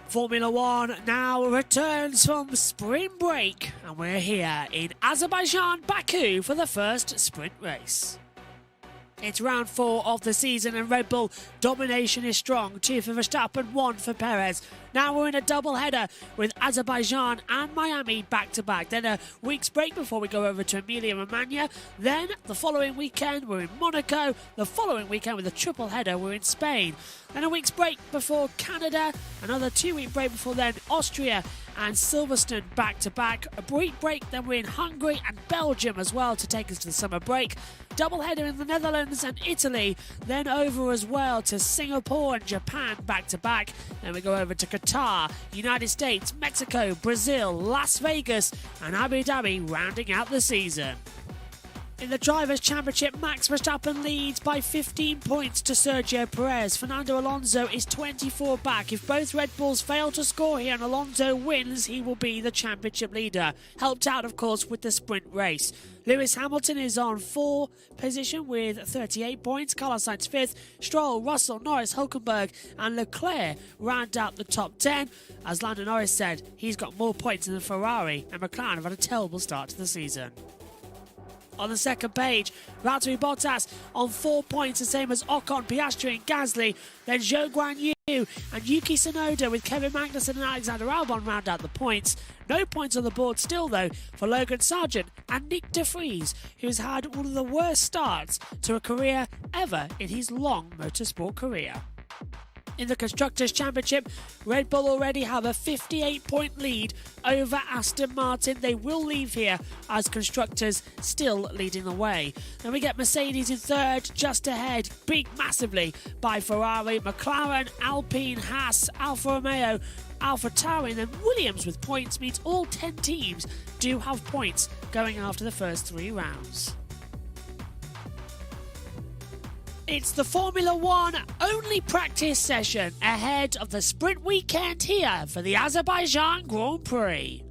Formula One now returns from sprint break, and we're here in Azerbaijan, Baku, for the first sprint race. It's round 4 of the season and Red Bull domination is strong. 2 for Verstappen, 1 for Perez. Now we're in a double header with Azerbaijan and Miami back to back. Then a week's break before we go over to Emilia-Romagna. Then the following weekend we're in Monaco. The following weekend with a triple header we're in Spain. Then a week's break before Canada. Another 2-week break before then Austria and Silverstone back to back. A brief break, then we're in Hungary and Belgium as well to take us to the summer break. Double header in the Netherlands and Italy, then over as well to Singapore and Japan back to back. Then we go over to Qatar, United States, Mexico, Brazil, Las Vegas and Abu Dhabi rounding out the season. In the Drivers' Championship, Max Verstappen leads by 15 points to Sergio Perez. Fernando Alonso is 24 back. If both Red Bulls fail to score here and Alonso wins, he will be the championship leader. Helped out, of course, with the sprint race. Lewis Hamilton is on 4th position with 38 points. Carlos Sainz 5th. Stroll, Russell, Norris, Hülkenberg and Leclerc round out the top 10. As Lando Norris said, he's got more points than Ferrari, and McLaren have had a terrible start to the season. On the second page, Valtteri Bottas on 4 points, the same as Ocon, Piastri and Gasly. Then Zhou Guanyu and Yuki Tsunoda with Kevin Magnussen and Alexander Albon round out the points. No points on the board still though for Logan Sargent and Nick de Vries, who's had one of the worst starts to a career ever in his long motorsport career. In the Constructors' Championship, Red Bull already have a 58-point lead over Aston Martin. They will leave here as Constructors still leading the way. Then we get Mercedes in 3rd, just ahead, massively by Ferrari, McLaren, Alpine, Haas, Alfa Romeo, AlphaTauri, and then Williams with points means all 10 teams do have points going after the first 3 rounds. It's the Formula One only practice session ahead of the sprint weekend here for the Azerbaijan Grand Prix.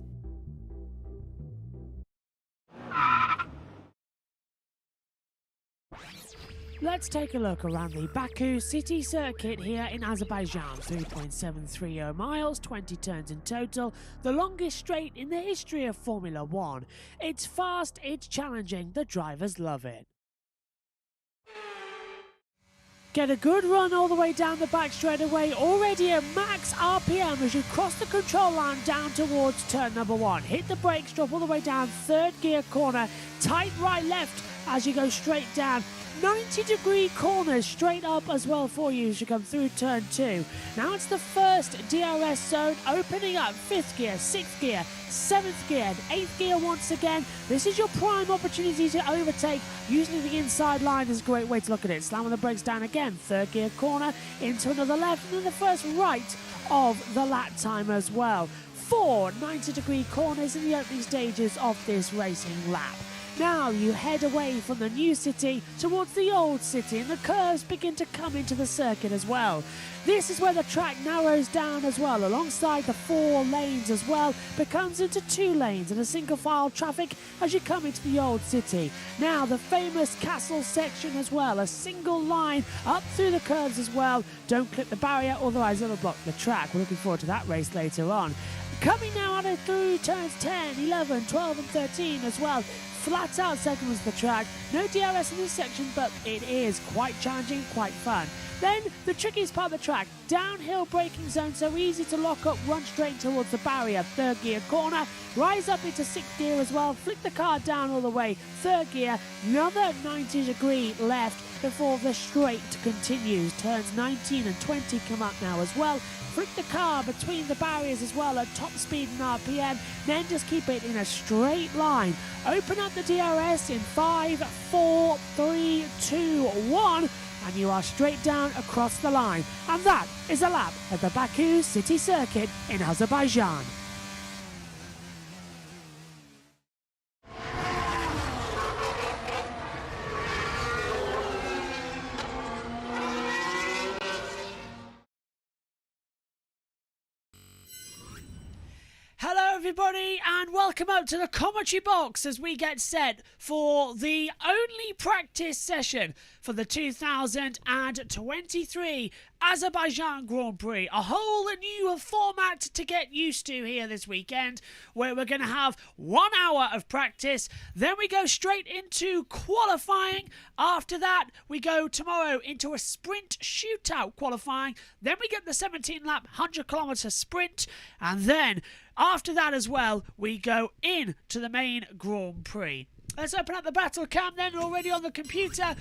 Let's take a look around the Baku city circuit here in Azerbaijan. 3.730 miles, 20 turns in total, the longest straight in the history of Formula One. It's fast, it's challenging, the drivers love it. Get a good run all the way down the back straight away. Already a max RPM as you cross the control line down towards turn number 1. Hit the brakes, drop all the way down, 3rd gear corner. Tight right left as you go straight down. 90-degree corners straight up as well for you as you come through turn 2. Now it's the first DRS zone opening up. 5th gear, 6th gear, 7th gear and 8th gear once again. This is your prime opportunity to overtake. Usually the inside line is a great way to look at it. Slamming the brakes down again. 3rd gear corner into another left and then the first right of the lap time as well. 4 90-degree corners in the opening stages of this racing lap. Now you head away from the new city towards the old city and the curves begin to come into the circuit as well. This is where the track narrows down as well, alongside the 4 lanes as well, becomes into 2 lanes and a single file traffic as you come into the old city. Now the famous castle section as well, a single line up through the curves as well. Don't clip the barrier, otherwise it'll block the track. We're looking forward to that race later on. Coming now out of through turns 10, 11, 12 and 13 as well. Flat out segments of the track. No DRS in this section, but it is quite challenging, quite fun. Then the trickiest part of the track, downhill braking zone, so easy to lock up, run straight towards the barrier. 3rd gear corner, rise up into 6th gear as well, flick the car down all the way. 3rd gear, another 90-degree left before the straight continues. Turns 19 and 20 come up now as well. flick the car between the barriers as well at top speed and RPM, then just keep it in a straight line. Open up the DRS in 5, 4, 3, 2, 1, and you are straight down across the line. And that is a lap at the Baku City Circuit in Azerbaijan. Hello everybody and welcome out to the commentary box as we get set for the only practice session for the 2023 Azerbaijan Grand Prix. A whole new format to get used to here this weekend, where we're going to have 1 hour of practice, then we go straight into qualifying. After that we go tomorrow into a sprint shootout qualifying, then we get the 17 lap 100-kilometer sprint, and then after that as well, we go in to the main Grand Prix. Let's open up the battle cam then, already on the computer.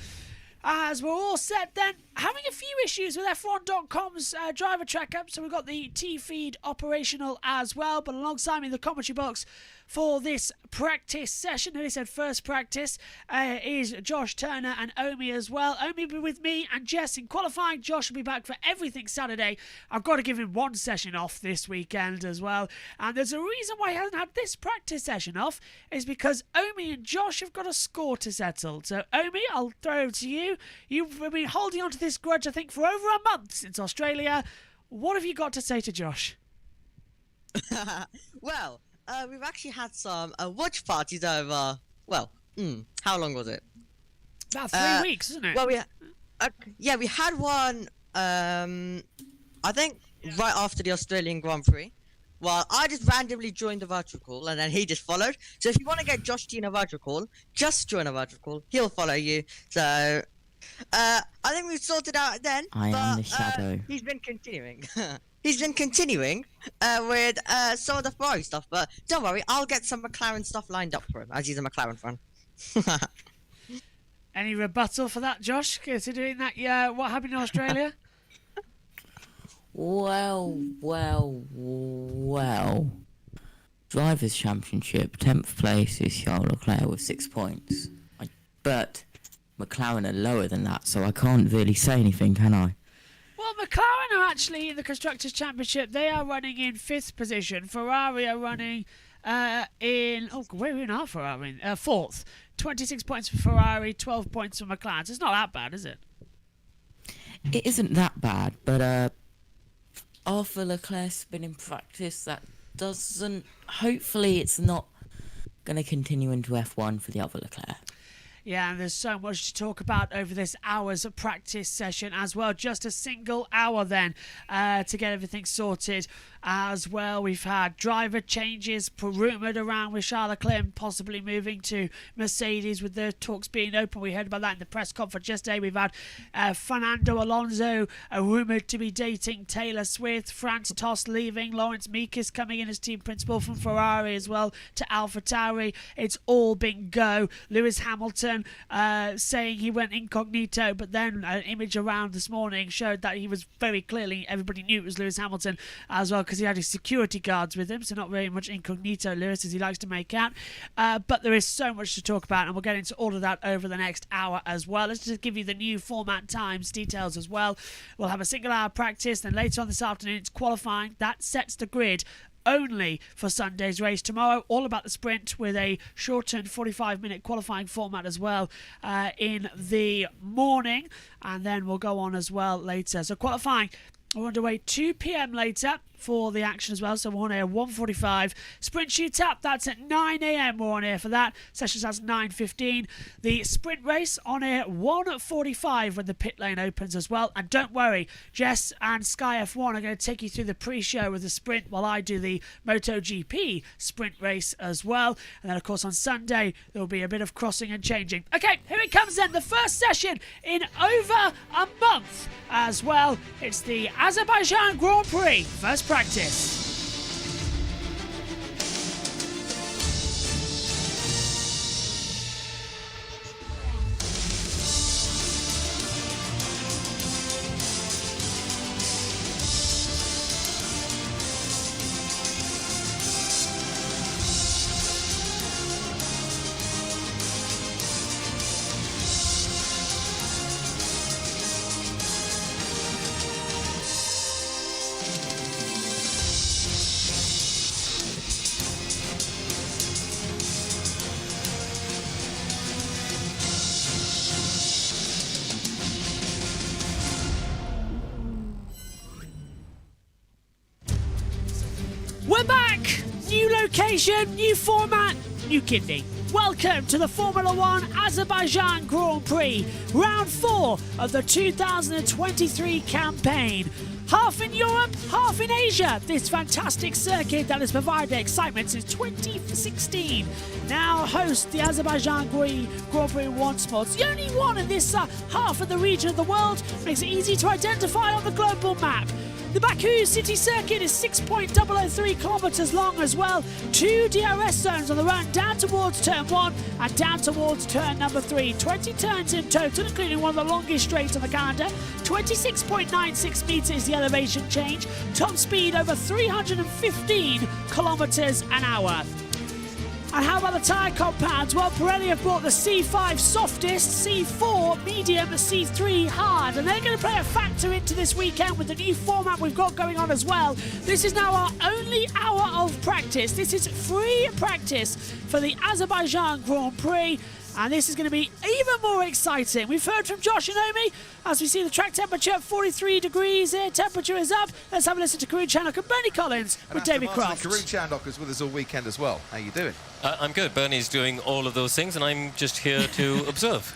As we're all set then, having a few issues with F1.com's driver tracker, so we've got the T-feed operational as well, but alongside me in the commentary box for this practice session, and he said first practice, is Josh Turner and Omi as well. Omi will be with me and Jess in qualifying. Josh will be back for everything Saturday. I've got to give him one session off this weekend as well, and there's a reason why he hasn't had this practice session off, is because Omi and Josh have got a score to settle. So Omi, I'll throw it to you. You've been holding on to this grudge, I think, for over a month since Australia. What have you got to say to Josh? Well, we've actually had some watch parties over, well, how long was it? About 3 weeks, isn't it? Well, we had one, I think, right after the Australian Grand Prix. Well, I just randomly joined the virtual call, and then he just followed. So if you want to get Josh T in a virtual call, just join a virtual call. He'll follow you. So, I think we've sorted out then. I am the shadow. He's been continuing. He's been continuing with some of the Ferrari stuff, but don't worry, I'll get some McLaren stuff lined up for him, as he's a McLaren fan. Any rebuttal for that, Josh, considering that what happened in Australia? Well. Drivers' Championship, 10th place is Charles Leclerc with 6 points. But McLaren are lower than that, so I can't really say anything, can I? Well, McLaren are actually in the Constructors' Championship. They are running in 5th position. Ferrari are running in... Oh, where are Ferrari? 4th. 26 points for Ferrari, 12 points for McLaren. So it's not that bad, is it? It isn't that bad, but Arthur Leclerc's been in practice. That doesn't... Hopefully it's not going to continue into F1 for the other Leclerc. Yeah, and there's so much to talk about over this hour's practice session as well. Just a single hour then to get everything sorted as well. We've had driver changes rumoured around with Charles Leclerc possibly moving to Mercedes with the talks being open. We heard about that in the press conference yesterday. We've had Fernando Alonso rumoured to be dating Taylor Swift, Franz Tost leaving, Lawrence Meekis coming in as team principal from Ferrari as well to AlphaTauri. It's all been go. Lewis Hamilton saying he went incognito, but then an image around this morning showed that he was very clearly, everybody knew it was Lewis Hamilton as well, because he had his security guards with him, so not very much incognito Lewis as he likes to make out. But there is so much to talk about, and we'll get into all of that over the next hour as well. Let's just give you the new format times details as well. We'll have a single hour practice, then later on this afternoon it's qualifying. That sets the grid only for Sunday's race. Tomorrow, all about the sprint with a shortened 45-minute qualifying format as well in the morning, and then we'll go on as well later. So qualifying, we're underway 2 p.m. later for the action as well, so we're on air 1:45. Sprint shootout, that's at 9 a.m. we're on air for that. Session starts 9:15. The sprint race on air 1:45 when the pit lane opens as well. And don't worry, Jess and Sky F1 are going to take you through the pre-show with the sprint while I do the MotoGP sprint race as well. And then of course on Sunday there will be a bit of crossing and changing. Okay, here it comes then, the first session in over a month as well. It's the Azerbaijan Grand Prix first practice. Nation, new format, new kidney. Welcome to the Formula One Azerbaijan Grand Prix, round 4 of the 2023 campaign. Half in Europe, half in Asia. This fantastic circuit that has provided excitement since 2016 now hosts the Azerbaijan Grand Prix once more. It's the only one in this half of the region of the world. Makes it easy to identify on the global map. The Baku city circuit is 6.003 kilometres long as well. 2 DRS zones on the run down towards turn 1 and down towards turn number 3. 20 turns in total, including one of the longest straights on the calendar. 26.96 metres the elevation change. Top speed over 315 kilometres an hour. And how about the tyre compounds? Well, Pirelli have brought the C5 softest, C4 medium, C3 hard, and they're going to play a factor into this weekend with the new format we've got going on as well. This is now our only hour of practice. This is free practice for the Azerbaijan Grand Prix, and this is going to be even more exciting. We've heard from Josh and Omi as we see the track temperature at 43 degrees. Air temperature is up. Let's have a listen to Karun Chandhok and Bernie Collins with David Croft. Karun Chandhok is with us all weekend as well. How you doing? I'm good. Bernie's doing all of those things, and I'm just here to observe.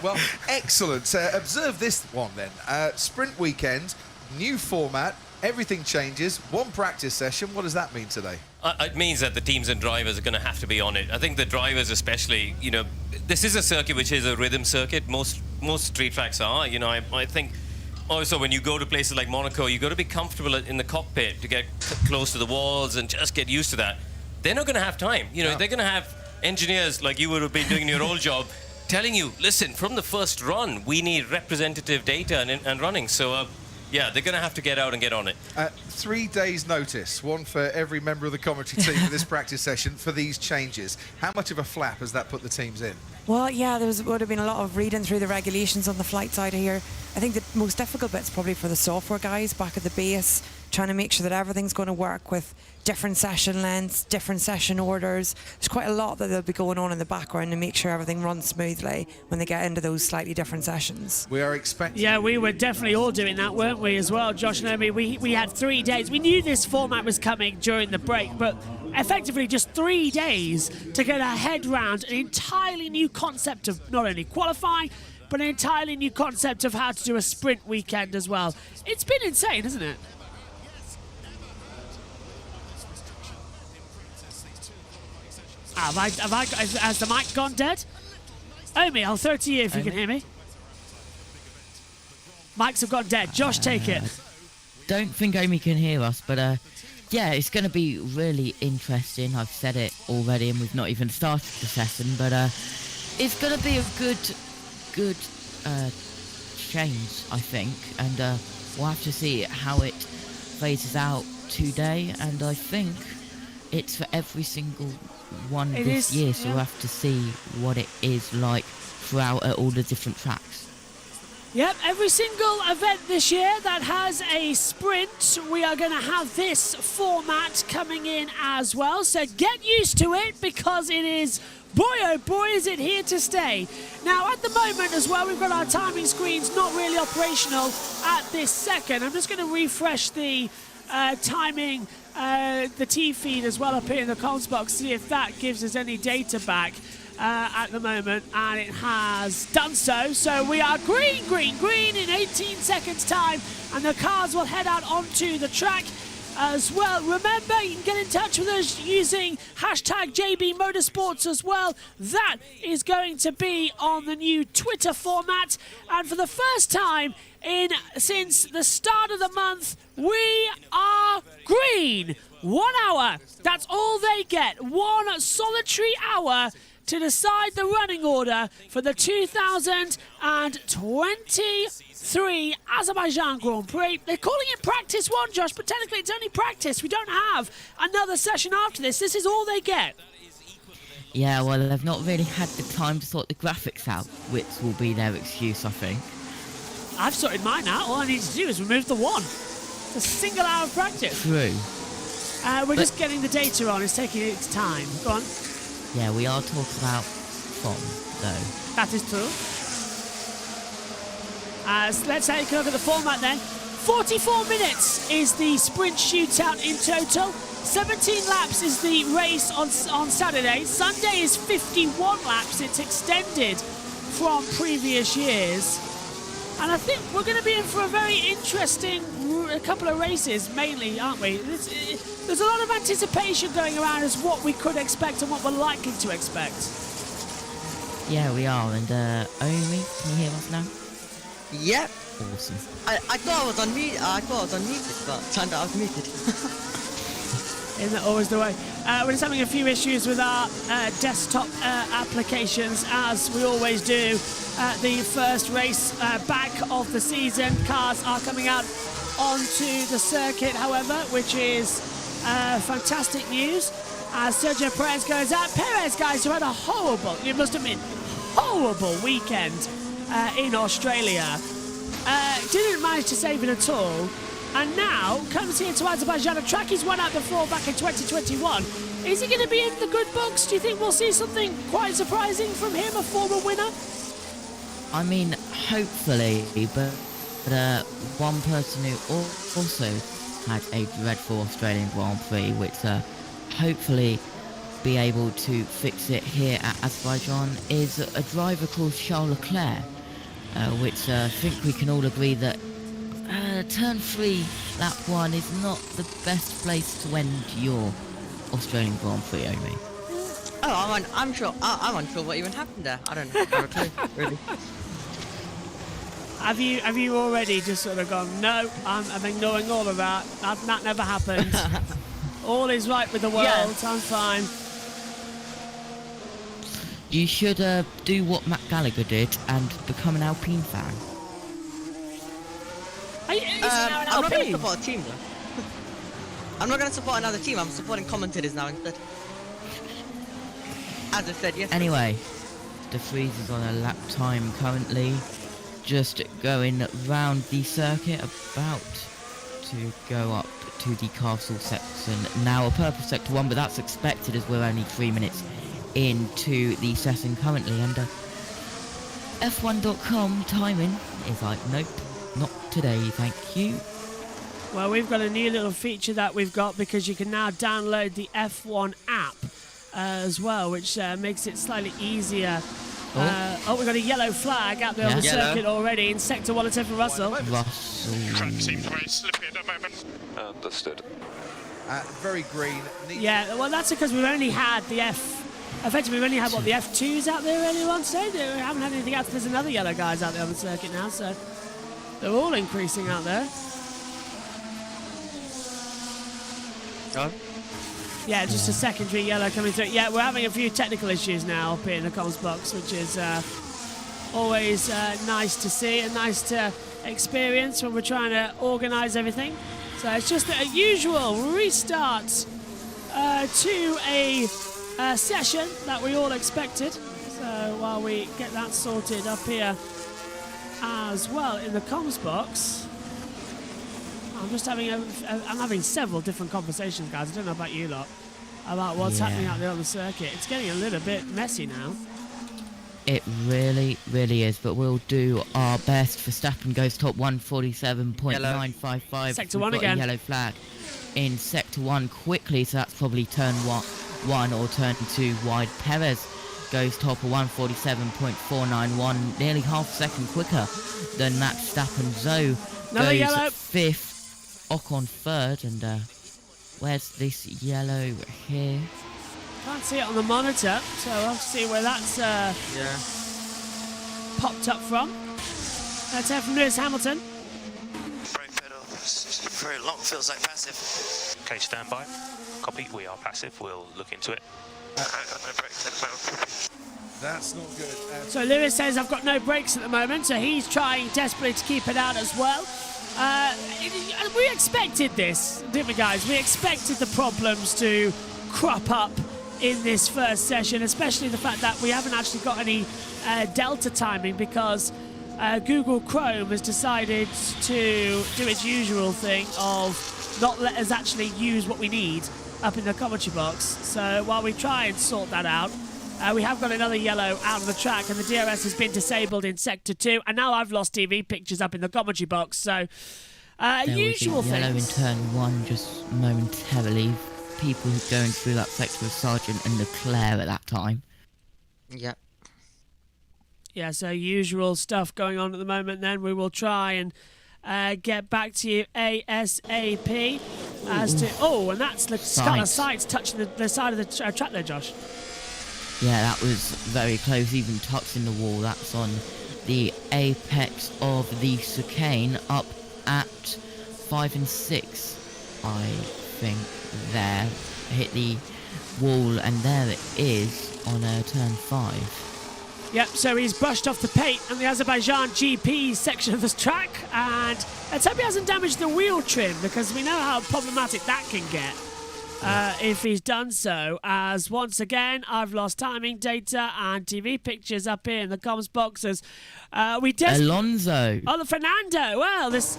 Well, excellent. Observe this one then. Sprint weekend, new format, everything changes. One practice session. What does that mean today? It means that the teams and drivers are going to have to be on it. I think the drivers especially, you know, this is a circuit which is a rhythm circuit. Most street tracks are. You know, I think also when you go to places like Monaco, you got to be comfortable in the cockpit to get close to the walls and just get used to that. They're not going to have time. You know, they're going to have engineers like you would have been doing your old job telling you, listen, from the first run, we need representative data and running. So, yeah, they're going to have to get out and get on it. 3 days' notice, one for every member of the commentary team for this practice session for these changes. How much of a flap has that put the teams in? Well, yeah, would have been a lot of reading through the regulations on the flight side of here. I think the most difficult bit's probably for the software guys back at the base, trying to make sure that everything's going to work with different session lengths, different session orders. There's quite a lot that they'll be going on in the background to make sure everything runs smoothly when they get into those slightly different sessions. We are expecting... Yeah, we were definitely all doing that, weren't we, as well, Josh and Omi? We had 3 days. We knew this format was coming during the break, but effectively just 3 days to get our head round an entirely new concept of not only qualifying, but an entirely new concept of how to do a sprint weekend as well. It's been insane, hasn't it? Has the mic gone dead? Omi, I'll throw it to you if you can hear me. Mics have gone dead. Josh, take it. Don't think Omi can hear us, but yeah, it's going to be really interesting. I've said it already, and we've not even started the session, but it's going to be a good change, I think, and we'll have to see how it phases out today, and I think it's for every single one this year, so we'll have to see what it is like throughout all the different tracks. Yep, every single event this year that has a sprint, we are going to have this format coming in as well. So get used to it, because it is, boy oh boy, is it here to stay. Now at the moment as well, we've got our timing screens not really operational at this second. I'm just going to refresh the timing, the T feed as well up here in the comms box, see if that gives us any data back at the moment, and it has done so. So we are green in 18 seconds time, and the cars will head out onto the track as well. Remember, you can get in touch with us using hashtag JB Motorsports as well. That is going to be on the new Twitter format, and for the first time since the start of the month, we are green. 1 hour, that's all they get. 1 solitary hour to decide the running order for the 2023 Azerbaijan Grand Prix. They're calling it practice 1, Josh, but technically it's only practice. We don't have another session after this. This is all they get. Yeah, well, they've not really had the time to sort the graphics out, which will be their excuse, I think. I've sorted mine out. All I need to do is remove the 1. It's a single hour of practice. True. We're just getting the data on. It's taking its time. Go on. Yeah, we are talking about FOM, though. That is true. Let's take a look at the format then. 44 minutes is the sprint shootout in total. 17 laps is the race on Saturday. Sunday is 51 laps. It's extended from previous years. And I think we're going to be in for a very interesting couple of races, mainly, aren't we? There's a lot of anticipation going around as what we could expect and what we're likely to expect. Yeah, we are. And Omi, can you hear us now? Yep. Awesome. I thought I was unmuted, but turned out I was muted. Isn't that always the way? We're just having a few issues with our desktop applications, as we always do. The first race back of the season. Cars are coming out onto the circuit, however, which is fantastic news. As Sergio Perez goes out. Perez, guys, who had a horrible, it must have been horrible weekend in Australia. Didn't manage to save it at all. And now comes here to Azerbaijan, a track he's won at before back in 2021. Is he going to be in the good books? Do you think we'll see something quite surprising from him, a former winner? I mean, hopefully, but one person who also had a dreadful Australian Grand Prix, which hopefully be able to fix it here at Azerbaijan, is a driver called Charles Leclerc, which I think we can all agree that turn 3, lap 1 is not the best place to end your Australian Grand Prix, Omi. Oh, I'm unsure what even happened there. I don't have a clue, really. Have you already just sort of gone, no, I'm ignoring all of that. That never happened. All is right with the world. Yeah. I'm fine. You should do what Matt Gallagher did and become an Alpine fan. He's now an I'm not going to Alpine. support a team, though. I'm not going to support another team. I'm supporting commentators now instead. As I said, yes. Anyway, the Freeze is on a lap time currently, just going round the circuit, about to go up to the castle section. Now a purple sector 1, but that's expected as we're only 3 minutes into the session currently, and F1.com timing is like, nope, not today, thank you. Well, we've got a new little feature that we've got, because you can now download the F1 app as well, which makes it slightly easier. We've got a yellow flag out there on the Yeah. circuit already in Sector 1 at Tiffin Russell. Russell. Front seems very slippy at the moment. Understood. Very green. Yeah, well, that's because we've only had the effectively, we've only had, the F2s out there earlier on today. We haven't had anything else. There's another yellow guys out there on the circuit now, so they're all increasing out there. Oh. Yeah, just a secondary yellow coming through. Yeah, we're having a few technical issues now up here in the comms box, which is always nice to see and nice to experience when we're trying to organise everything. So it's just a usual restart to a session that we all expected. So while we get that sorted up here as well in the comms box, I'm just having I'm having several different conversations, guys. I don't know about you lot, about what's happening out there on the circuit. It's getting a little bit messy now. It really, really is, but we'll do our best. Verstappen goes top 147.955. Sector We've 1 got again. A yellow flag in Sector 1 quickly, so that's probably turn 1 or turn 2 wide. Perez goes top of 147.491, nearly half a second quicker than Max Verstappen. Zoe Another goes yellow. 5th, Ocon 3rd, and where's this yellow here? Can't see it on the monitor, so I'll see where that's popped up from. Let's hear from Lewis Hamilton. Brake pedal, very long, feels like passive. Okay, stand by. Copy, we are passive, we'll look into it. I've got no brakes at the moment. That's not good. So Lewis says, I've got no brakes at the moment, so he's trying desperately to keep it out as well. We expected this, didn't we, guys? We expected the problems to crop up in this first session, especially the fact that we haven't actually got any delta timing, because Google Chrome has decided to do its usual thing of not let us actually use what we need up in the commentary box. So while we try and sort that out, we have got another yellow out of the track, and the DRS has been disabled in Sector 2, and now I've lost TV pictures up in the commentary box, so There usual was a yellow things. in turn 1 just momentarily. people going through that sector with Sargent and Leclerc at that time. Yep. Yeah, so usual stuff going on at the moment. Then we will try and get back to you ASAP as to... Oh, and that's the Scarlet Sights touching the side of the track there, Josh. Yeah, that was very close, even touching the wall. That's on the apex of the chicane, up at 5 and 6, I think. There, hit the wall, and there it is on turn 5. Yep, so he's brushed off the paint on the Azerbaijan GP section of this track, and let's hope he hasn't damaged the wheel trim, because we know how problematic that can get if he's done so. As once again, I've lost timing data and TV pictures up here in the comms boxes. Alonso. Oh, the Fernando. Well, that's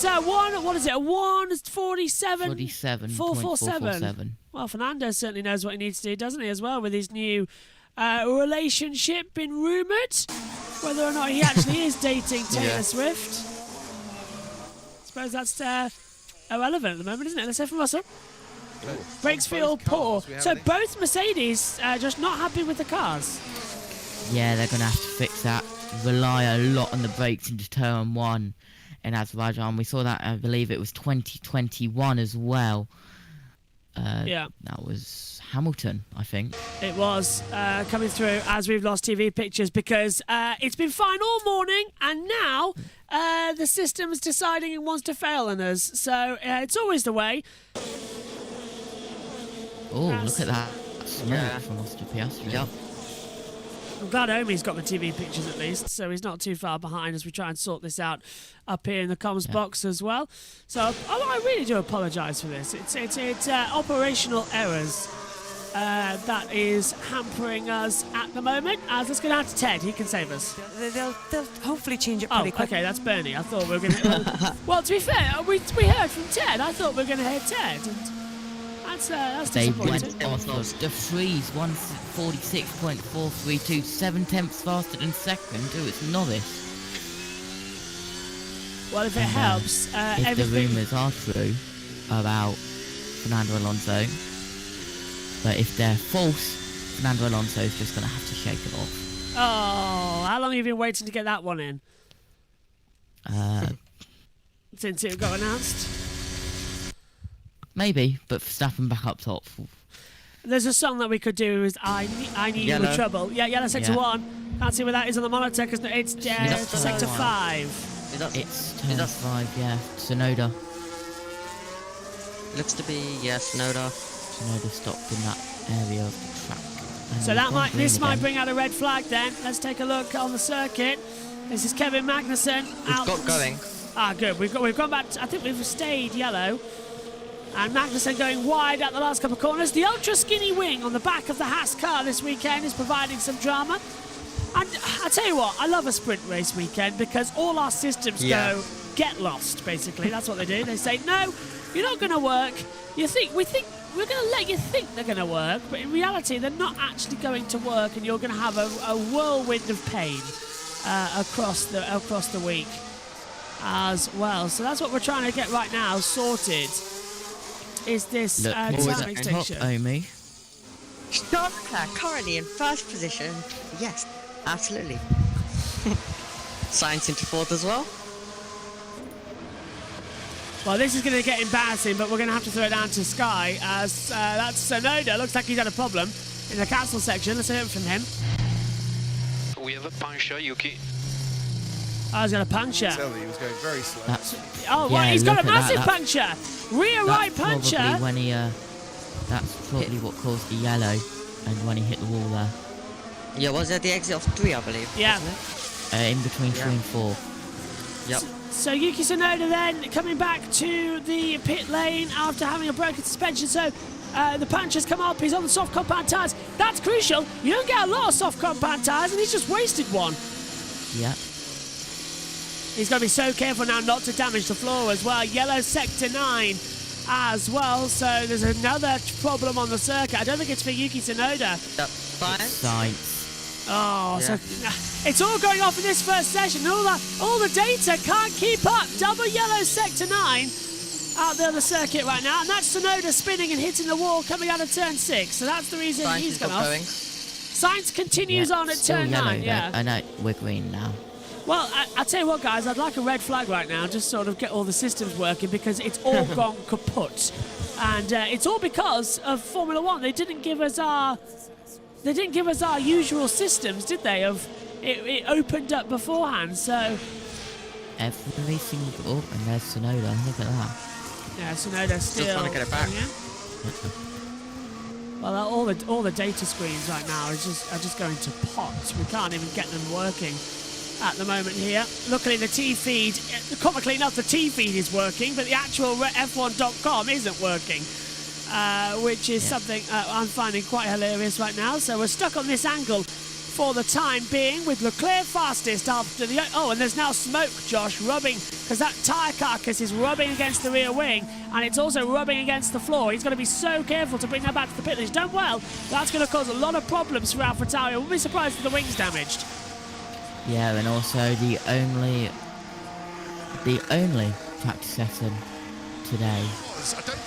a 147? 47.447. Well, Fernando certainly knows what he needs to do, doesn't he, as well, with his new relationship been rumoured. Whether or not he actually is dating Taylor Swift. I suppose that's irrelevant at the moment, isn't it? Let's hear from Russell. Brakes feel poor. So both Mercedes just not happy with the cars. Yeah, they're going to have to fix that. Rely a lot on the brakes into turn 1 in Azerbaijan. We saw that, I believe it was 2021 as well. Yeah. That was Hamilton, I think. It was coming through as we've lost TV pictures because it's been fine all morning, and now the system's deciding it wants to fail on us. So it's always the way. Oh, look at that smoke from Oscar Piastri. Yep. I'm glad Omi's got the TV pictures at least, so he's not too far behind as we try and sort this out up here in the comms box as well. So I really do apologise for this. It's operational errors that is hampering us at the moment. Let's go down to Ted. He can save us. They'll hopefully change it pretty quick. Okay, that's Bernie. I thought we were going to... Well, to be fair, we heard from Ted. I thought we were going to hear Ted. And that's they disappointing. went off of the freeze, 146.432, 7 tenths faster than second. Oh, it's Norris. Well, if it helps, if the everything... rumours are true about Fernando Alonso, but if they're false, Fernando Alonso is just going to have to shake it off. Oh, how long have you been waiting to get that one in? Since it got announced? Maybe, but Verstappen back up top. There's a song that we could do is I Need You With Trouble. Yeah, Yellow Sector 1. Can't see where that is on the monitor because it's Sector 5. It's turn 5, yeah. Sonoda. Looks to be, Sonoda. Sonoda stopped in that area of the track. And So this might bring out a red flag then. Let's take a look on the circuit. This is Kevin Magnussen out. We've got going. Good. We've gone back. I think we've stayed yellow. And Magnussen going wide at the last couple of corners. The ultra skinny wing on the back of the Haas car this weekend is providing some drama. And I tell you what, I love a sprint race weekend because all our systems go get lost. Basically, that's what they do. They say no, you're not going to work. We think we're going to let you think they're going to work, but in reality, they're not actually going to work, and you're going to have a whirlwind of pain across the week as well. So that's what we're trying to get right now sorted. Is this timing station? Omi. Charles Leclerc currently in first position. Yes, absolutely. Sainz into fourth as well. Well, this is going to get embarrassing, but we're going to have to throw it down to Sky as that's Sonoda. Looks like he's had a problem in the cancel section. Let's hear it from him. We have a puncture, Yuki. Oh, he's got a puncture. Tell that he was going very slow. He's got a look at massive that. puncture. Rear right puncture. Probably when he, that's probably what caused the yellow, and when he hit the wall there. Yeah, was at the exit of 3, I believe. Yeah. In between 3 and 4. Yep. So Yuki Tsunoda then coming back to the pit lane after having a broken suspension. So the puncture's come up. He's on the soft compound tyres. That's crucial. You don't get a lot of soft compound tyres, and he's just wasted one. Yeah. He's got to be so careful now not to damage the floor as well. Yellow Sector 9 as well. So there's another problem on the circuit. I don't think it's for Yuki Tsunoda. Yep. Science. Oh, so it's all going off in this first session. All the data can't keep up. Double yellow Sector 9 out there on the circuit right now, and that's Tsunoda spinning and hitting the wall coming out of turn 6. So that's the reason Sainz he's is gone not off. going. Sainz continues Yeah, on at still turn yellow, 9. though. Yeah. I know, we're green now. Well, I'll tell you what, guys, I'd like a red flag right now, just sort of get all the systems working, because it's all gone kaput. And it's all because of Formula One. They didn't give us our usual systems, did they? It opened up beforehand, so Every single... Oh, and there's Tsunoda. Look at that. yeah, Tsunoda still trying to get it back. coming in. Well, all the data screens right now are just going to pot. We can't even get them working at the moment here. Luckily, the T feed, comically enough, the T feed is working, but the actual F1.com isn't working, which is something I'm finding quite hilarious right now. So we're stuck on this angle for the time being, with Leclerc fastest after the... Oh, and there's now smoke, Josh, rubbing, because that tyre carcass is rubbing against the rear wing, and it's also rubbing against the floor. He's got to be so careful to bring that back to the pit. He's done well. That's going to cause a lot of problems for AlphaTauri. I wouldn't be surprised if the wing's damaged. Yeah, and also the only practice session today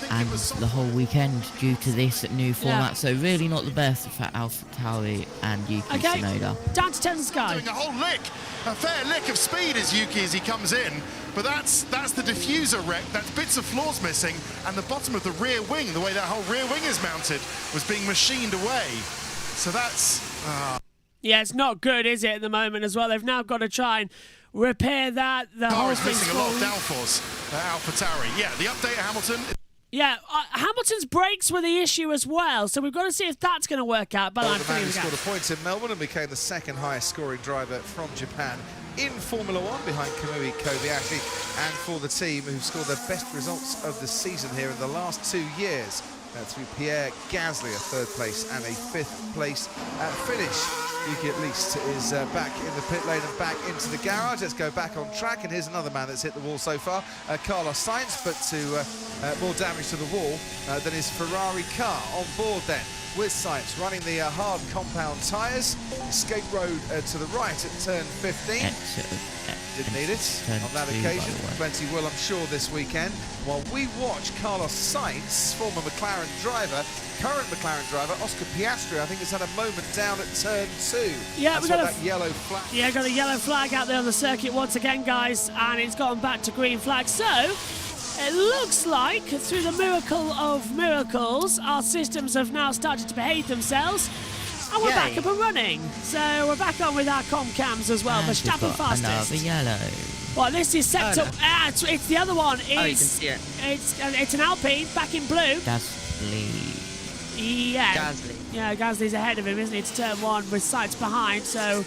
and the whole weekend due to this new format, so really not the best for AlphaTauri and Yuki Tsunoda. Down to 10 Sky. Doing a whole lick, a fair lick of speed as Yuki as he comes in, but that's the diffuser wreck. That's bits of floors missing, and the bottom of the rear wing, the way that whole rear wing is mounted, was being machined away. So that's. Yeah, it's not good, is it, at the moment as well? They've now got to try and repair that. The whole is thing's missing a lot of falling. downforce at AlphaTauri. Yeah, the update at Hamilton. Yeah, Hamilton's brakes were the issue as well, so we've got to see if that's going to work out. But Well, I'm the man feeling who scored a point in Melbourne and became the second highest scoring driver from Japan in Formula One, behind Kamui Kobayashi, and for the team who've scored their best results of the season here in the last 2 years, through Pierre Gasly, a third place and a fifth place finish. Yuki at least is back in the pit lane and back into the garage. Let's go back on track, and here's another man that's hit the wall so far, Carlos Sainz, but to more damage to the wall than his Ferrari car. On board then with Sainz running the hard compound tyres. Escape road to the right at turn 15. Didn't need it on that occasion. Plenty will, I'm sure, this weekend. While we watch Carlos Sainz, former McLaren driver, current McLaren driver, Oscar Piastri, I think has had a moment down at turn 2. Yeah, That's we got that yellow flag. Yeah, got a yellow flag out there on the circuit once again, guys, and it's gone back to green flag. So it looks like, through the miracle of miracles, our systems have now started to behave themselves, and we're back Yay. up and running. So we're back on with our com cams as well. And Verstappen we've got another fastest. yellow. Well, this is set Oh, to... no. it's the other one. Oh, you can It's, see it. it's an Alpine, back in blue. Gasly. Yeah. Gasly. Yeah, Gasly's ahead of him, isn't he? It's turn 1 with Sainz behind, so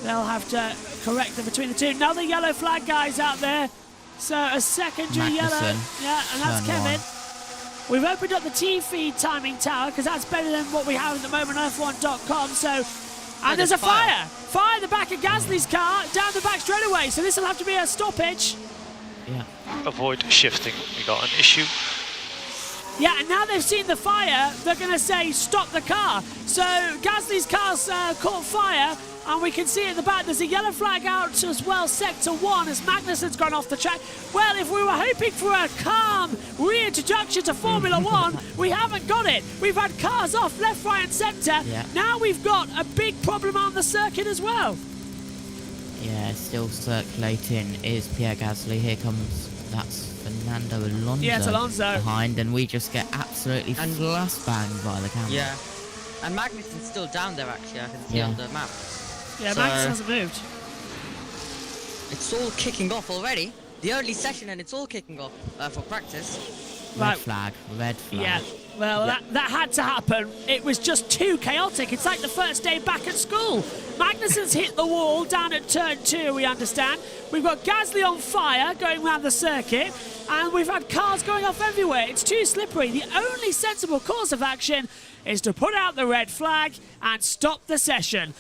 they'll have to correct them between the two. Another yellow flag, guys, out there. So a secondary yellow. Magnussen, Yeah, and that's turn Kevin. 1. We've opened up the T-feed timing tower, because that's better than what we have at the moment on F1.com, so... And there's a fire! Fire at the back of Gasly's car, down the back straight away, so this will have to be a stoppage. Yeah. Avoid shifting. We got an issue. Yeah, and now they've seen the fire, they're going to say, stop the car. So Gasly's car's caught fire, and we can see at the back there's a yellow flag out as well, sector 1, as Magnussen's gone off the track. Well, if we were hoping for a calm reintroduction to Formula 1, we haven't got it. We've had cars off left, right and centre. Yeah. Now we've got a big problem on the circuit as well. Yeah, still circulating is Pierre Gasly. Here comes, that's Fernando Alonso. Yeah, it's Alonso. Behind, and we just get absolutely And- flash banged by the camera. Yeah. And Magnussen's still down there, actually, I can see Yeah. on the map. Yeah, So- Magnus hasn't moved. It's all kicking off already. The early session, and it's all kicking off for practice. Red flag, red flag. Yeah, well, that had to happen. It was just too chaotic. It's like the first day back at school. Magnussen's hit the wall down at turn 2, we understand. We've got Gasly on fire going around the circuit, and we've had cars going off everywhere. It's too slippery. The only sensible course of action is to put out the red flag and stop the session.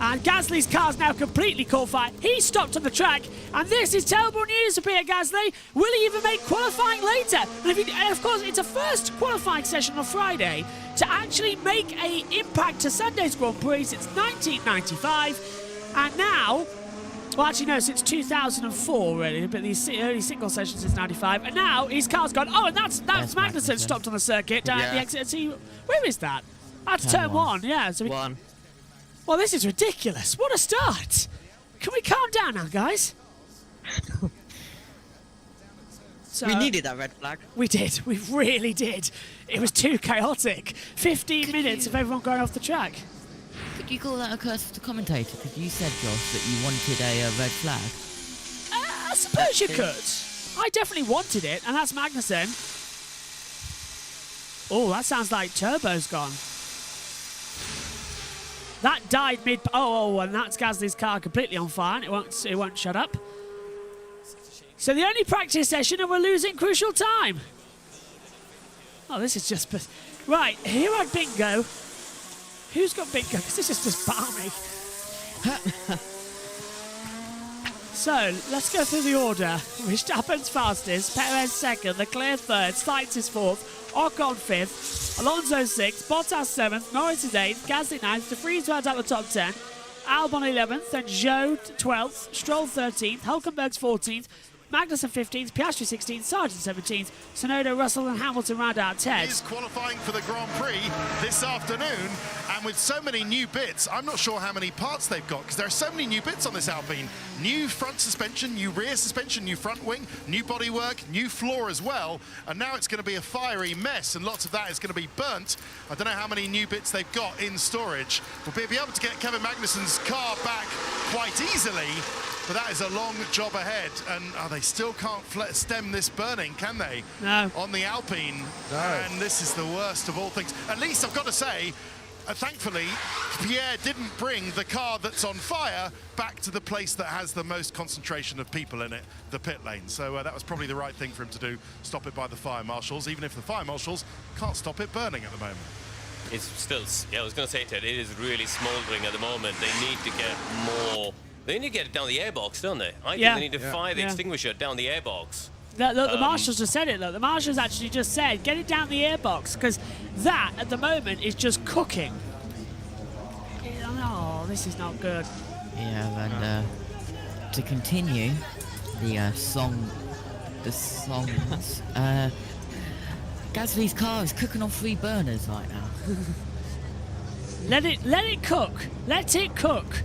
And Gasly's car's now completely caught fire. He stopped on the track, and this is terrible news for Pierre Gasly. Will he even make qualifying later? And of course, it's a first qualifying session on Friday to actually make an impact to Sunday's Grand Prix since 1995. And now Well, actually, no, since 2004, really, but these early single sessions is 95. And now his car's gone. Oh, and that's Magnussen stopped on the circuit down at the exit. And see, where is that? That's turn one, yeah. So well, this is ridiculous. What a start. Can we calm down now, guys? So, we needed that red flag. We did. We really did. It was too chaotic. 15 minutes of everyone going off the track. Could you call that a curse to the commentator? Because you said, Josh, that you wanted a red flag. I suppose you could. I definitely wanted it, and that's Magnussen. Oh, that sounds like Turbo's gone. That died mid. Oh, and that's Gasly's car completely on fire. It won't shut up. So the only practice session, and we're losing crucial time. Oh, this is just right. Here at bingo. Who's got bingo? Because this is just balmy. So let's go through the order. Verstappen's fastest, Perez second, Leclerc third, Sainz is fourth, Ocon fifth, Alonso sixth, Bottas seventh, Norris is eighth, Gasly ninth, De Vries rounds out the top 10, Albon 11th, then Zhou 12th, Stroll 13th, Hulkenberg's 14th, Magnussen 15th, Piastri 16th, Sargent 17th, Tsunoda, Russell and Hamilton round out 10th. He's qualifying for the Grand Prix this afternoon, and with so many new bits, I'm not sure how many parts they've got, because there are so many new bits on this Alpine. New front suspension, new rear suspension, new front wing, new bodywork, new floor as well, and now it's going to be a fiery mess, and lots of that is going to be burnt. I don't know how many new bits they've got in storage. We'll be able to get Kevin Magnussen's car back quite easily, but that is a long job ahead, and they still can't stem this burning, can they? No. On the Alpine. No. And this is the worst of all things. At least I've got to say, thankfully, Pierre didn't bring the car that's on fire back to the place that has the most concentration of people in it, the pit lane. So that was probably the right thing for him to do, stop it by the fire marshals, even if the fire marshals can't stop it burning at the moment. It's still, yeah, I was going to say, Ted, it is really smouldering at the moment. They need to get more. They need to get it down the airbox, don't they? I think they need to fire the extinguisher down the airbox. Look, the marshals just said it. Look, the marshals actually just said, get it down the airbox, because that, at the moment, is just cooking. Oh, this is not good. Yeah, and to continue the songs, Gasly's car is cooking on 3 burners right now. Let it cook. Let it cook.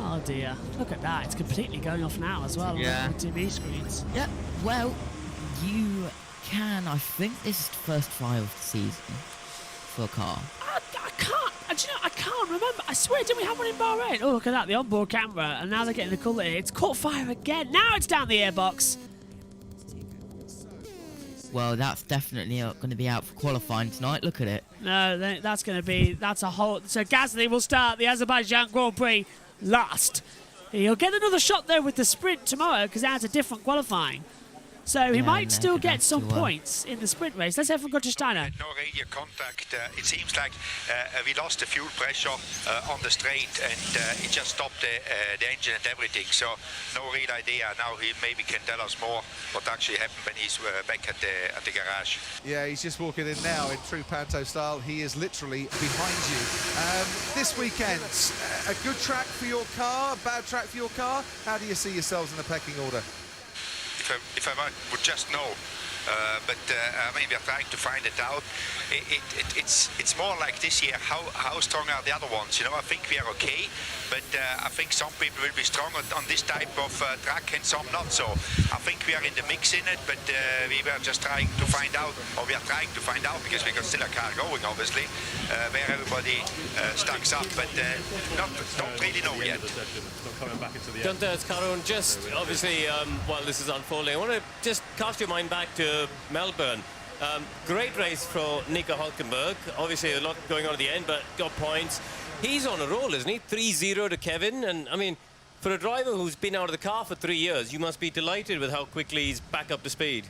Oh dear, look at that. It's completely going off now as well on the TV screens. Yeah, well, you can, I think this is the first fire of the season for a car. I can't, do you know, I can't remember. I swear, did we have one in Bahrain? Oh, look at that, the onboard camera, and now they're getting the colour. It's caught fire again. Now it's down the airbox. Well, that's definitely going to be out for qualifying tonight. Look at it. No, that's going to be, that's a whole... So Gasly will start the Azerbaijan Grand Prix last. He'll get another shot there with the sprint tomorrow because it has a different qualifying. So he might still get some points in the sprint race. Let's have from Gunther Steiner. No radio contact. It seems like we lost the fuel pressure on the straight, and it just stopped the engine and everything. So no real idea. Now he maybe can tell us more what actually happened when he's back at the garage. Yeah, he's just walking in now in true Panto style. He is literally behind you. This weekend, a good track for your car, a bad track for your car. How do you see yourselves in the pecking order? If I would just know, but I mean, we're trying to find it out. It's more like this year. How strong are the other ones? You know, I think we are okay, but I think some people will be strong on this type of track and some not. So I think we are in the mix in it, but we were just trying to find out, or we are trying to find out, because we got still a car going, obviously, where everybody stacks up, but don't really know yet. Gunther, it's Karun. Just obviously, while this is unfolding, I want to just cast your mind back to Melbourne. Great race for Nico Hulkenberg. Obviously, a lot going on at the end, but got points. He's on a roll, isn't he? 3-0 to Kevin. And I mean, for a driver who's been out of the car for 3 years, you must be delighted with how quickly he's back up to speed.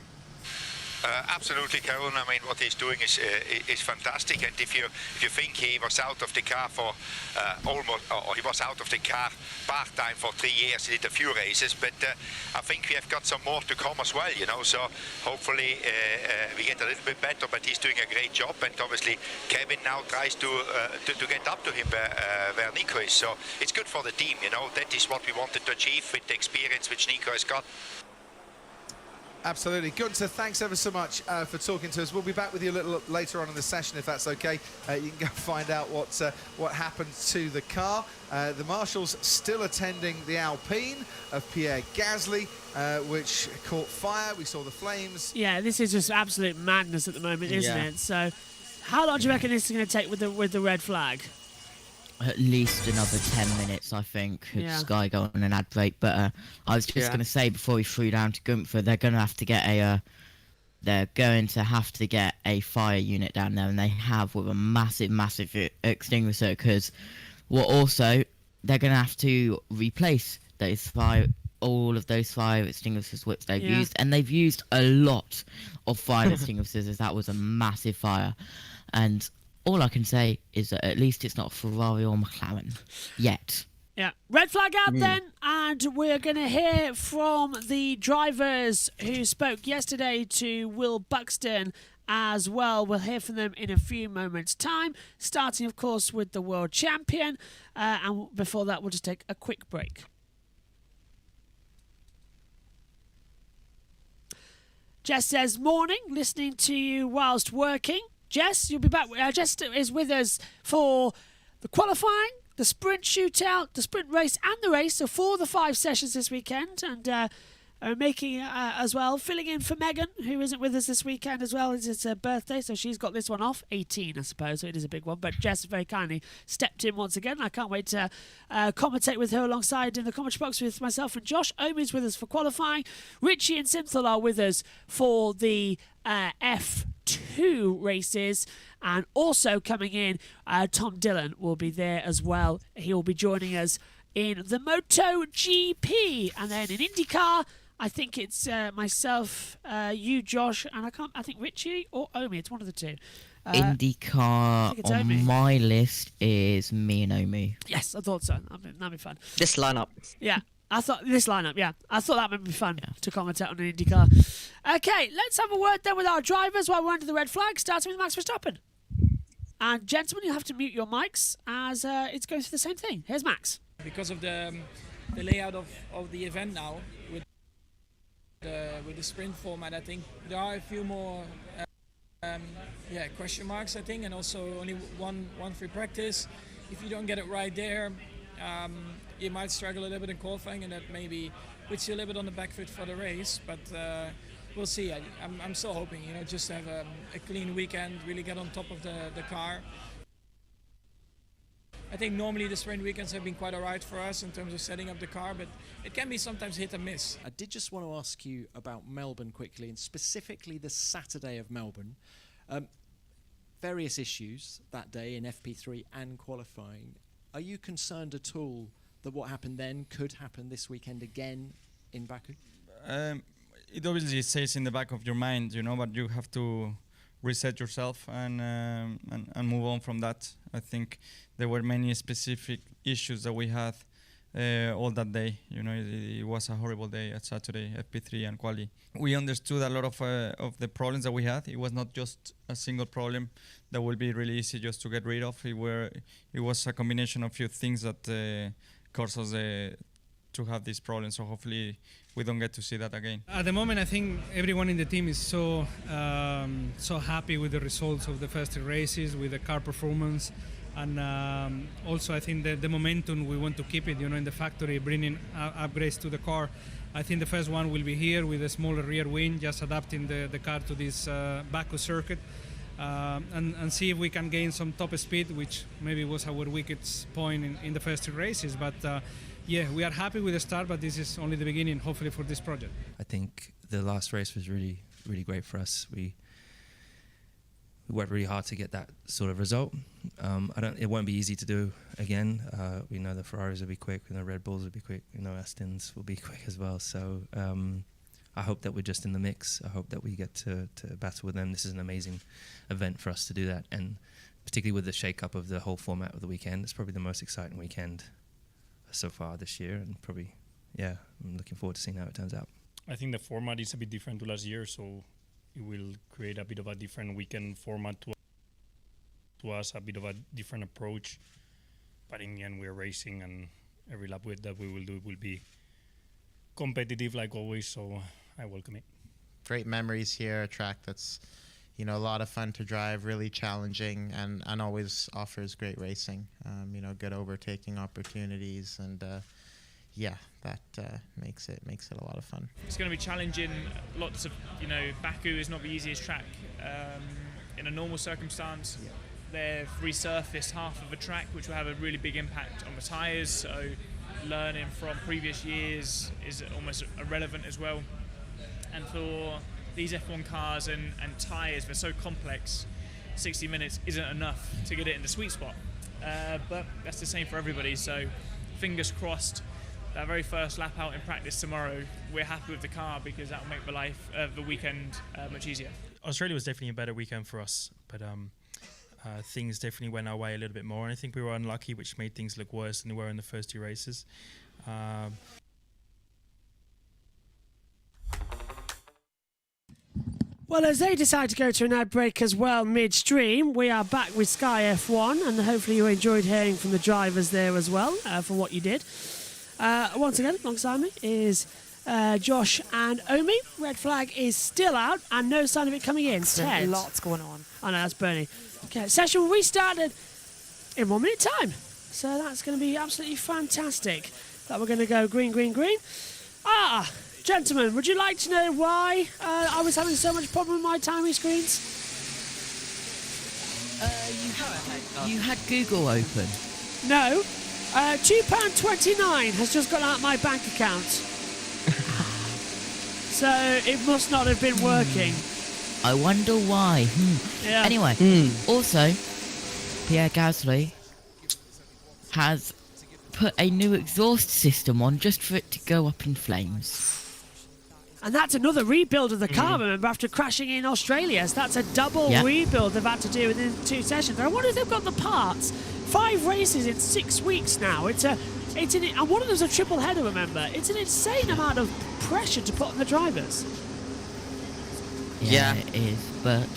Absolutely, Karen. I mean, what he's doing is fantastic. And if you think he was out of the car for he was out of the car part-time for 3 years, he did a few races, but I think we have got some more to come as well, you know, so hopefully we get a little bit better, but he's doing a great job, and obviously Kevin now tries to get up to him where Nico is, so it's good for the team, you know. That is what we wanted to achieve with the experience which Nico has got. Absolutely. Gunther, thanks ever so much for talking to us. We'll be back with you a little later on in the session, if that's okay. You can go find out what happened to the car. The marshals still attending the Alpine of Pierre Gasly, which caught fire. We saw the flames. Yeah, this is just absolute madness at the moment, isn't it? So, how long do you reckon this is going to take with the red flag? At least another 10 minutes, I think. Yeah. Sky go on an ad break. But I was just going to say, before we threw down to Gunther, they're going to have to get a fire unit down there, and they have, with a massive extinguisher, because they're going to have to replace all of those fire extinguishers which they've used, and they've used a lot of fire extinguishers, as that was a massive fire. And all I can say is that at least it's not Ferrari or McLaren yet. Yeah, red flag out then, and we're going to hear from the drivers who spoke yesterday to Will Buxton as well. We'll hear from them in a few moments' time, starting, of course, with the world champion, and before that, we'll just take a quick break. Jess says, morning, listening to you whilst working. Jess, you'll be back. Jess is with us for the qualifying, the sprint shootout, the sprint race and the race. So 4 of the 5 sessions this weekend. And making as well, filling in for Megan, who isn't with us this weekend as well. It's her birthday, so she's got this one off. 18, I suppose, so it is a big one. But Jess very kindly stepped in once again. I can't wait to commentate with her alongside in the commentary box with myself and Josh. Omi's with us for qualifying. Richie and Synthel are with us for the F2 races. And also coming in, Tom Dillon will be there as well. He will be joining us in the MotoGP. And then in IndyCar, I think it's myself, you, Josh, and I think Richie or Omi. It's one of the two. IndyCar on Omi. my list is me and Omi. Yes, I thought so. That'd be fun. This lineup. Yeah, I thought this lineup. Yeah, I thought that would be fun to commentate on an IndyCar. Okay, let's have a word then with our drivers while we're under the red flag, starting with Max Verstappen. And gentlemen, you have to mute your mics as it's going through the same thing. Here's Max. Because of the layout of the event now with the sprint format, I think there are a few more question marks, I think, and also only one free practice. If you don't get it right there, you might struggle a little bit in qualifying, and that maybe puts you a little bit on the back foot for the race. But we'll see. I'm still hoping, just to have a clean weekend, really get on top of the car. I think normally the sprint weekends have been quite alright for us in terms of setting up the car, but it can be sometimes hit and miss. I did just want to ask you about Melbourne quickly, and specifically the Saturday of Melbourne. Various issues that day in FP3 and qualifying. Are you concerned at all that what happened then could happen this weekend again in Baku? It obviously stays in the back of your mind, but you have to reset yourself and move on from that. I think there were many specific issues that we had all that day. It was a horrible day at Saturday, FP3 and quali. We understood a lot of the problems that we had. It was not just a single problem that will be really easy just to get rid of. It was a combination of few things that caused us to have this problem. So hopefully we don't get to see that again. At the moment, I think everyone in the team is so happy with the results of the first 3 races, with the car performance, and also I think that the momentum we want to keep it. In the factory, bringing upgrades to the car. I think the first one will be here with a smaller rear wing, just adapting the car to this Baku circuit, and see if we can gain some top speed, which maybe was our weakest point in the first 3 races. But yeah, we are happy with the start, but this is only the beginning, hopefully, for this project. I think the last race was really, really great for us. We worked really hard to get that sort of result. It won't be easy to do again. We know the Ferraris will be quick, we know Red Bulls will be quick, we know Astons will be quick as well. So I hope that we're just in the mix. I hope that we get to battle with them. This is an amazing event for us to do that, and particularly with the shake-up of the whole format of the weekend, it's probably the most exciting weekend so far this year, and probably, yeah, I'm looking forward to seeing how it turns out. I think the format is a bit different to last year, so it will create a bit of a different weekend format to us, a bit of a different approach. But in the end, we're racing, and every lap that we will do will be competitive like always, so I welcome it. Great memories here, a track that's, you know, a lot of fun to drive, really challenging, and always offers great racing. You know, good overtaking opportunities, and yeah, that makes it a lot of fun. It's going to be challenging. Lots of, you know, Baku is not the easiest track. In a normal circumstance, they've resurfaced half of the track, which will have a really big impact on the tyres. So learning from previous years is almost irrelevant as well. And for these F1 cars and tyres, they're so complex, 60 minutes isn't enough to get it in the sweet spot. But that's the same for everybody, so fingers crossed. That very first lap out in practice tomorrow, we're happy with the car, because that will make the weekend much easier. Australia was definitely a better weekend for us, but things definitely went our way a little bit more, and I think we were unlucky, which made things look worse than they were in the first two races. Well, as they decide to go to an ad break as well midstream, we are back with Sky F1, and hopefully you enjoyed hearing from the drivers there as well for what you did. Once again, alongside me is Josh and Omi. Red flag is still out and no sign of it coming in. Ted. Lots going on. I know, that's Bernie. Okay, session restarted in 1 minute time. So that's going to be absolutely fantastic. That we're going to go green, green, green. Gentlemen, would you like to know why I was having so much problem with my timing screens? You had Google open. No. £2.29 has just gone out my bank account. So it must not have been working. I wonder why. Yeah. Anyway, also, Pierre Gasly has put a new exhaust system on just for it to go up in flames. And that's another rebuild of the car, remember, after crashing in Australia. So that's a double rebuild they've had to do within 2 sessions. I wonder if they've got the parts. 5 races in 6 weeks now. And one of them's a triple header, remember. It's an insane amount of pressure to put on the drivers. Yeah, it is. But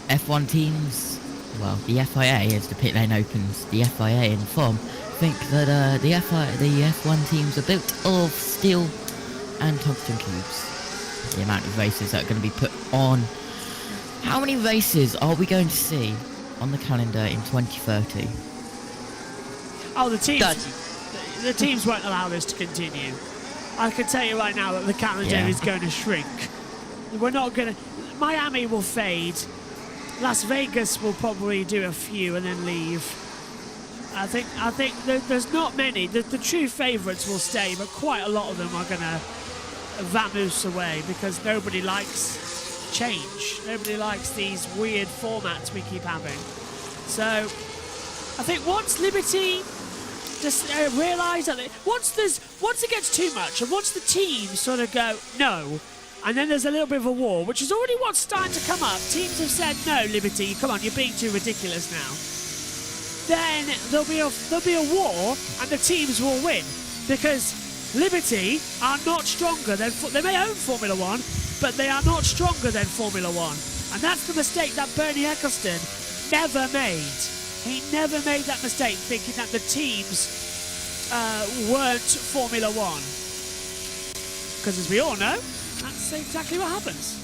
F1 teams, well, the FIA, as the pit lane opens, the FIA and FOM, think that the F1 teams are built of steel and tungsten cubes. The amount of races that are going to be put on. How many races are we going to see on the calendar in 2030? Oh, the teams won't allow this to continue. I can tell you right now that the calendar is going to shrink. We're not going to... Miami will fade. Las Vegas will probably do a few and then leave. I think there's not many. The true favourites will stay, but quite a lot of them are going to vamoose away because nobody likes change. Nobody likes these weird formats we keep having. So I think once Liberty just realise that once it gets too much and once the teams sort of go no, and then there's a little bit of a war, which is already what's starting to come up. Teams have said no, Liberty, come on, you're being too ridiculous now. Then there'll be a war and the teams will win because Liberty are not stronger than... They may own Formula One, but they are not stronger than Formula One. And that's the mistake that Bernie Eccleston never made. He never made that mistake, thinking that the teams weren't Formula One. Because as we all know, that's exactly what happens.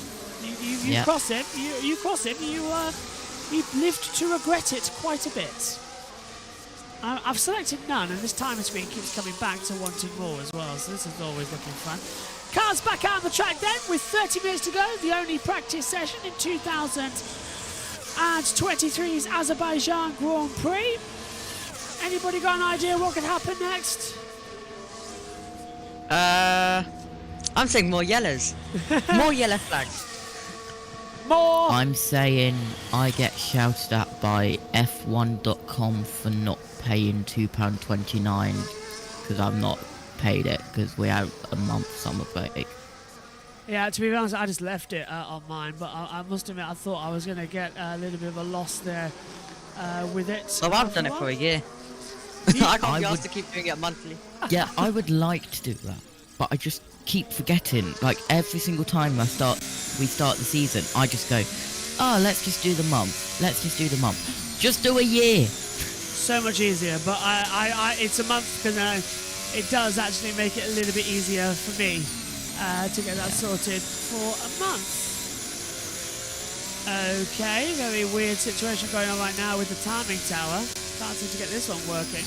You cross him, you lived to regret it quite a bit. I've selected none, and this timer screen keeps coming back to wanting more as well, so this is always looking fun. Cars back out on the track then, with 30 minutes to go, the only practice session in 2023's Azerbaijan Grand Prix. Anybody got an idea what could happen next? I'm saying more yellows. More yellow flags. More! I'm saying I get shouted at by F1.com for not paying £2.29 because I've not paid it because we're out a month summer break. Yeah, to be honest, I just left it on mine, but I must admit I thought I was going to get a little bit of a loss there with it. So I've done it for a year. I can't be asked to keep doing it monthly. Yeah, I would like to do that, but I just keep forgetting. Like every single time we start the season, I just go, oh, let's just do the month. Let's just do the month. Just do a year. So much easier, but it's a month because it does actually make it a little bit easier for me to get that sorted for a month. Okay, very weird situation going on right now with the timing tower. Can't seem to get this one working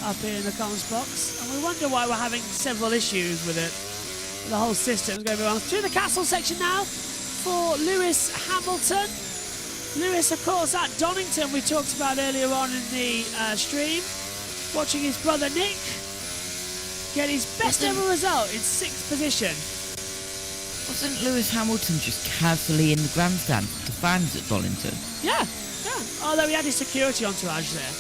up here in the comms box, and we wonder why we're having several issues with it. The whole system's going on through the castle section now for Lewis Hamilton. Lewis, of course, at Donington, we talked about earlier on in the stream, watching his brother Nick get his best ever result in 6th position. Wasn't Lewis Hamilton just casually in the grandstand with the fans at Donington? Yeah. Although he had his security entourage there.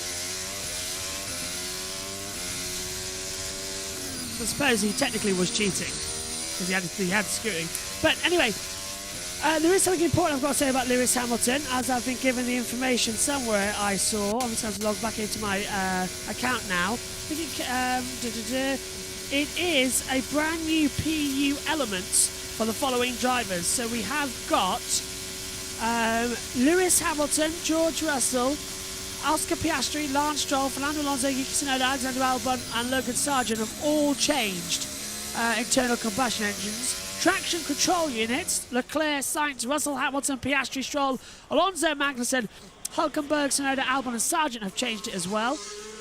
I suppose he technically was cheating because he had security. But anyway, there is something important I've got to say about Lewis Hamilton, as I've been given the information somewhere I saw. I'm just going to log back into my account now. It is a brand new PU element for the following drivers. So we have got Lewis Hamilton, George Russell, Oscar Piastri, Lance Stroll, Fernando Alonso, Yuki Tsunoda, Alexander Albon and Logan Sargent have all changed internal combustion engines. Traction control units, Leclerc, Sainz, Russell, Hamilton, Piastri, Stroll, Alonso, Magnussen, Hülkenberg, Tsunoda, Albon and Sargent have changed it as well.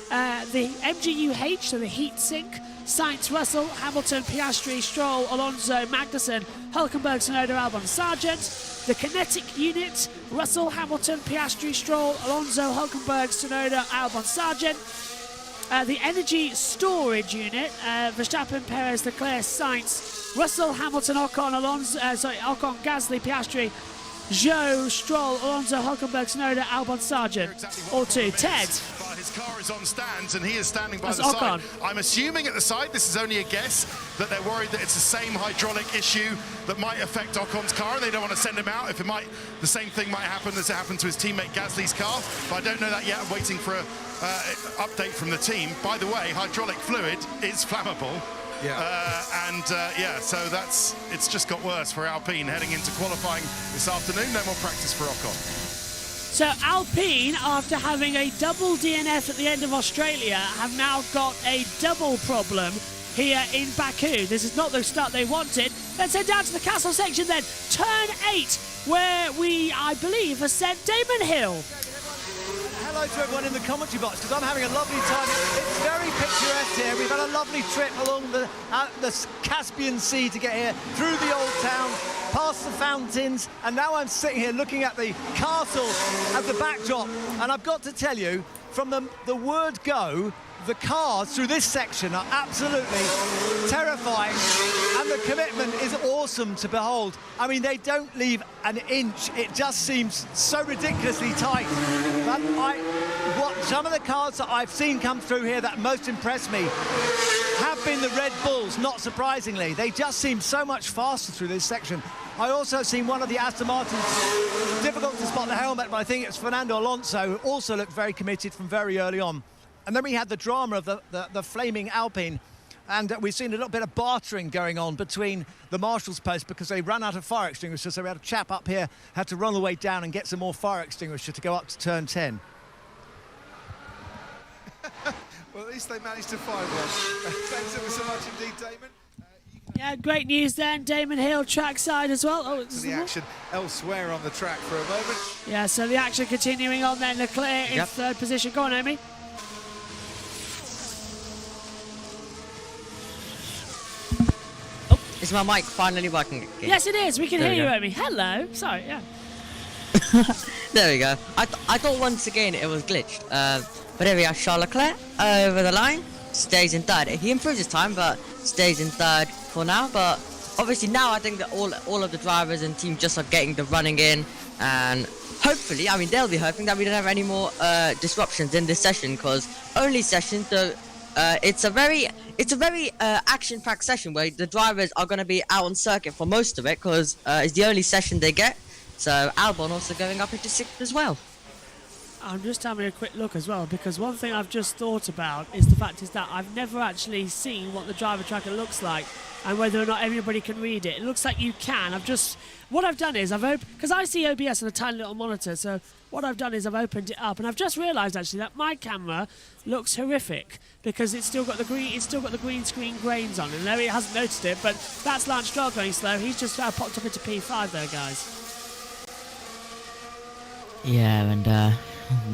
The MGUH, so the heat sink, Sainz, Russell, Hamilton, Piastri, Stroll, Alonso, Magnussen, Hülkenberg, Tsunoda, Albon, Sargent. The kinetic unit, Russell, Hamilton, Piastri, Stroll, Alonso, Hülkenberg, Tsunoda, Albon, Sargent. The energy storage unit, Verstappen, Perez, Leclerc, Sainz, Russell, Hamilton, Ocon, Ocon, Gasly, Piastri, Zhou, Stroll, Alonso, Hülkenberg, Tsunoda, Albon, Sargent. Or two. Ted. His car is on stands and he is standing by That's the Ocon. side. I'm assuming at the side, this is only a guess, that they're worried that it's the same hydraulic issue that might affect Ocon's car and they don't want to send him out. If it might, the same thing might happen as it happened to his teammate Gasly's car. But I don't know that yet. I'm waiting for an update from the team. By the way, hydraulic fluid is flammable. Yeah. So it's just got worse for Alpine heading into qualifying this afternoon. No more practice for Ocon. So Alpine, after having a double DNF at the end of Australia, have now got a double problem here in Baku. This is not the start they wanted. Let's head down to the castle section then. Turn 8, where we, I believe, have sent Damon Hill. Hello to everyone in the commentary box, because I'm having a lovely time. It's very picturesque here. We've had a lovely trip along the Caspian Sea to get here, through the old town, past the fountains, and now I'm sitting here looking at the castle as the backdrop. And I've got to tell you, from the word go, the cars through this section are absolutely terrifying, and the commitment is awesome to behold. I mean, they don't leave an inch. It just seems so ridiculously tight. But some of the cars that I've seen come through here that most impressed me have been the Red Bulls, not surprisingly. They just seem so much faster through this section. I also seen one of the Aston Martins, difficult to spot the helmet, but I think it's Fernando Alonso, who also looked very committed from very early on. And then we had the drama of the flaming Alpine, and we've seen a little bit of bartering going on between the marshal's post because they ran out of fire extinguishers, so we had a chap up here had to run the way down and get some more fire extinguisher to go up to turn 10. Well, at least they managed to find one. Thanks ever so much indeed, Damon. Yeah, great news then. Damon Hill trackside as well. Oh, the action elsewhere on the track for a moment. Yeah, so the action continuing on then. Leclerc in third position. Go on, Amy. Is my mic finally working again? Yes, it is. We can There hear we you, go. Amy. Hello. Sorry, yeah. There we go. I thought once again it was glitched. But here we are, Charles Leclerc over the line, stays in third. He improves his time, but stays in third for now. But obviously now I think that all of the drivers and team just are getting the running in, and hopefully, I mean, they'll be hoping that we don't have any more disruptions in this session, because only sessions the it's a very action-packed session where the drivers are going to be out on circuit for most of it because it's the only session they get. So Albon also going up into 6th as well. I'm just having a quick look as well, because one thing I've just thought about is the fact is that I've never actually seen what the driver tracker looks like and whether or not everybody can read it. It looks like you can. What I've done is because I see OBS on a tiny little monitor, so what I've done is I've opened it up and I've just realised actually that my camera looks horrific because it's still got the green screen grains on, and there he hasn't noticed it, but that's Lance Stroll going slow. He's just popped up into P5 there, guys. Yeah, and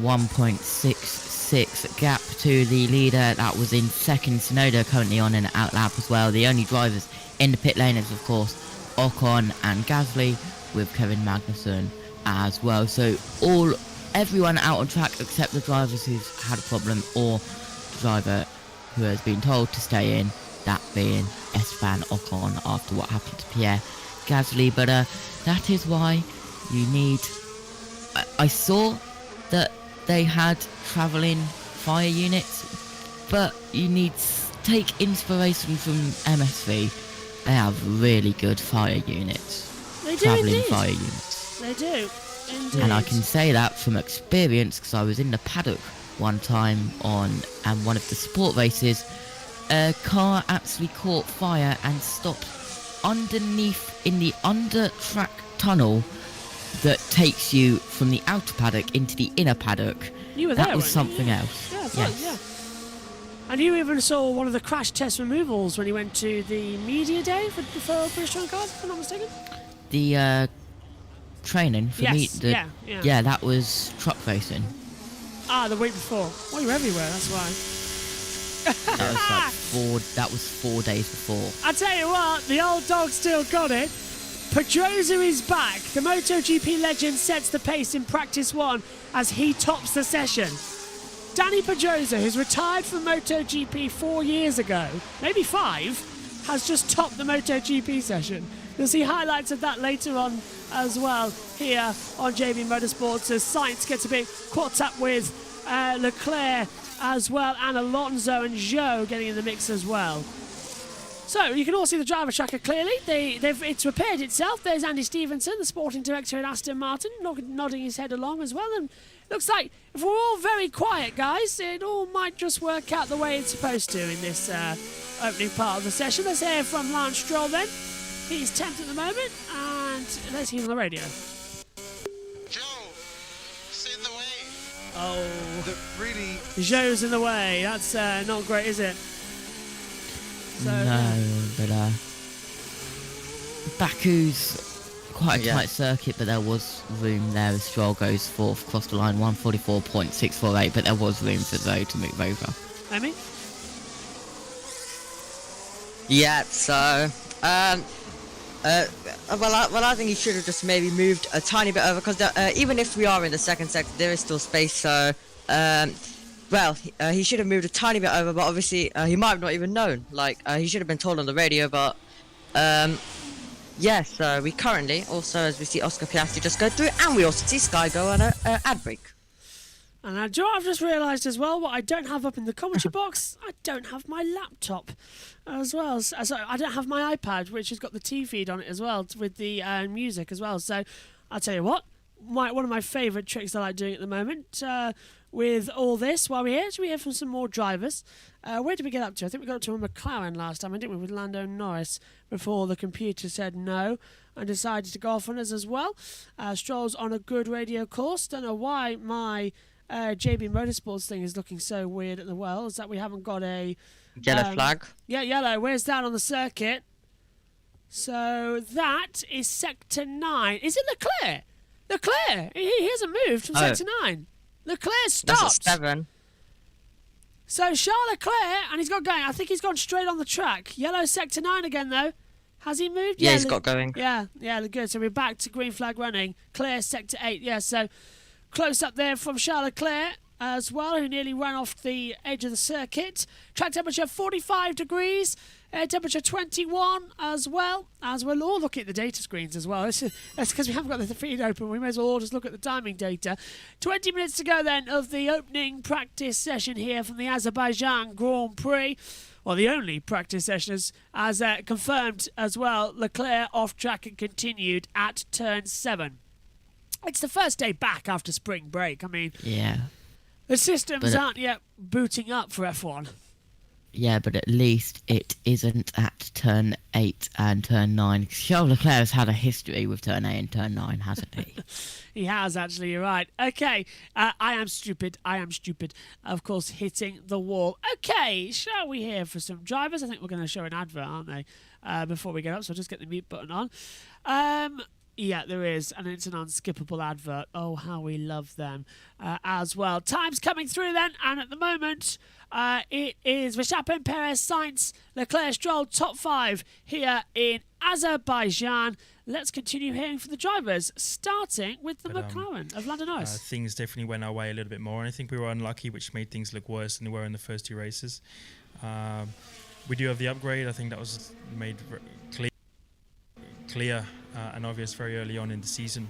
1.66 gap to the leader. That was in second. Tsunoda currently on an out lap as well. The only drivers in the pit lane is, of course, Ocon and Gasly, with Kevin Magnussen as well. So everyone out on track except the drivers who've had a problem or the driver who has been told to stay in, that being Esteban Ocon after what happened to Pierre Gasly. But that is why you need... I saw that they had travelling fire units, but you need to take inspiration from MSV. They have really good fire units. They do travelling indeed. Fire units. They do, indeed. And I can say that from experience because I was in the paddock one time on one of the support races. A car actually caught fire and stopped underneath in the under-track tunnel that takes you from the outer paddock into the inner paddock. You were there, That was weren't something you? else. Yeah, Yes. yeah. And you even saw one of the crash test removals when you went to the media day for British Touring Cars, if I'm not mistaken. The training for me. Yes, yeah. Yeah, that was truck racing. Ah, the week before. Well, you're everywhere, that's why. That was 4 days before. I tell you what, the old dog still got it. Pedrosa is back. The MotoGP legend sets the pace in practice 1 as he tops the session. Danny Pedrosa, who's retired from MotoGP 4 years ago, maybe 5, has just topped the MotoGP session. You'll see highlights of that later on as well here on JB Motorsports as Sainz gets a bit caught up with Leclerc as well, and Alonso and Zhou getting in the mix as well. So you can all see the driver tracker clearly. It's repaired itself. There's Andy Stevenson, the sporting director at Aston Martin, nodding his head along as well. And looks like if we're all very quiet, guys, it all might just work out the way it's supposed to in this opening part of the session. Let's hear from Lance Stroll then. He's 10th at the moment, and let's hear on the radio. Oh, really? Zhou's in the way. That's not great, is it? So, No, but Baku's quite a tight circuit, but there was room there as Stroll goes fourth, across the line, 144.648, but there was room for Zoe to move over. Amy? Yeah, so well, I think he should have just maybe moved a tiny bit over because even if we are in the second sector, there is still space. So, he should have moved a tiny bit over, but obviously he might have not even known. Like he should have been told on the radio. But yes, we currently also, as we see Oscar Piastri just go through, and we also see Sky go on a ad break. And do you know what I've just realised as well? What I don't have up in the commentary box, I don't have my laptop as well. So I don't have my iPad, which has got the T feed on it as well, with the music as well. So I'll tell you what, one of my favourite tricks I like doing at the moment with all this, while we're here, should we hear from some more drivers? Where did we get up to? I think we got up to a McLaren last time, didn't we, with Lando Norris, before the computer said no and decided to go off on us as well. Stroll's on a good radio course. Don't know why my JB Motorsports thing is looking so weird at the well. Is that we haven't got a yellow flag? Yeah, yellow. Where's that on the circuit? So that is sector 9. Is it Leclerc? Leclerc. He hasn't moved from sector 9. Leclerc stopped. That's at 7. So Charles Leclerc, and he's got going. I think he's gone straight on the track. Yellow sector 9 again though. Has he moved? Yeah, he's got going. Yeah, good. So we're back to green flag running. Clear sector 8. Yeah, so close up there from Charles Leclerc. as well, who nearly ran off the edge of the circuit. Track temperature 45 degrees, air temperature 21 as well, as we'll all look at the data screens as well. That's because we haven't got the feed open. We may as well all just look at the timing data. 20 minutes to go then of the opening practice session here from the Azerbaijan Grand Prix. Well, the only practice session as confirmed as well. Leclerc off track and continued at turn 7. It's the first day back after spring break. I mean, Yeah. the systems aren't yet booting up for F1. Yeah, but at least it isn't at turn 8 and turn 9. Charles Leclerc has had a history with turn 8 and turn 9, hasn't he? He has, actually, you're right. Okay, I am stupid. Of course, hitting the wall. Okay, shall we hear for some drivers? I think we're going to show an advert, aren't they, before we get up, so I'll just get the mute button on. Yeah, there is, and it's an unskippable advert. Oh, how we love them as well. Time's coming through then, and at the moment, it is Verstappen, Perez, Sainz, Leclerc, Stroll, top 5 here in Azerbaijan. Let's continue hearing from the drivers, starting with the McLaren of Lando Norris. Things definitely went our way a little bit more, and I think we were unlucky, which made things look worse than they were in the first 2 races. We do have the upgrade. I think that was made clear and obvious very early on in the season.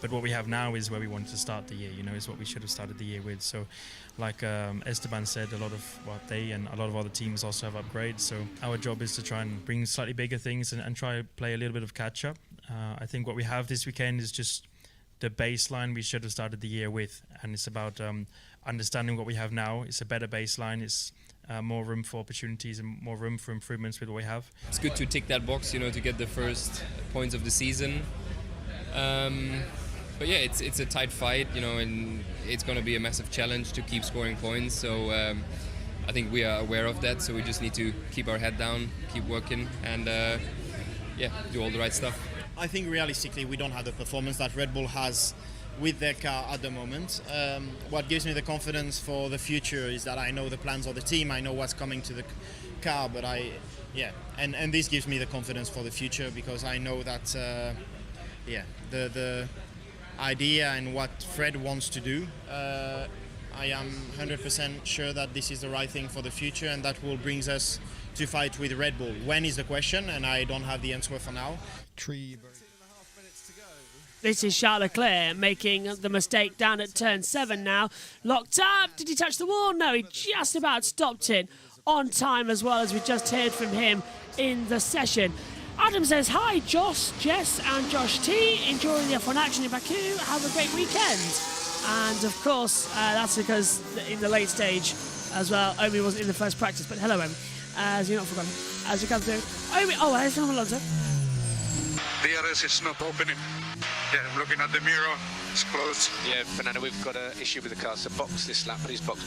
But what we have now is where we wanted to start the year, is what we should have started the year with. So like Esteban said, they and a lot of other teams also have upgrades. So our job is to try and bring slightly bigger things and try to play a little bit of catch up. I think what we have this weekend is just the baseline we should have started the year with. And it's about understanding what we have now. It's a better baseline. It's more room for opportunities and more room for improvements with what we have. It's good to tick that box, to get the first points of the season. But yeah, it's a tight fight, and it's going to be a massive challenge to keep scoring points. So I think we are aware of that. So we just need to keep our head down, keep working, and do all the right stuff. I think realistically we don't have the performance that Red Bull has with their car at the moment. What gives me the confidence for the future is that I know the plans of the team, I know what's coming to the car, but and this gives me the confidence for the future because I know that the idea and what Fred wants to do, I am 100% sure that this is the right thing for the future and that will bring us to fight with Red Bull. When is the question, and I don't have the answer for now. This is Charles Leclerc making the mistake down at turn 7 now. Locked up. Did he touch the wall? No, he just about stopped it on time as well, as we just heard from him in the session. Adam says, hi, Josh, Jess and Josh T. Enjoying the F1 action in Baku. Have a great weekend. And, of course, that's because in the late stage as well, Omi wasn't in the first practice. But hello, Omi. As you're not forgotten. As you come through. Omi, there's Fernando Alonso. DRS is not opening. Yeah, I'm looking at the mirror. It's closed. Yeah, Fernando, we've got an issue with the car. So box this lap, please. Box.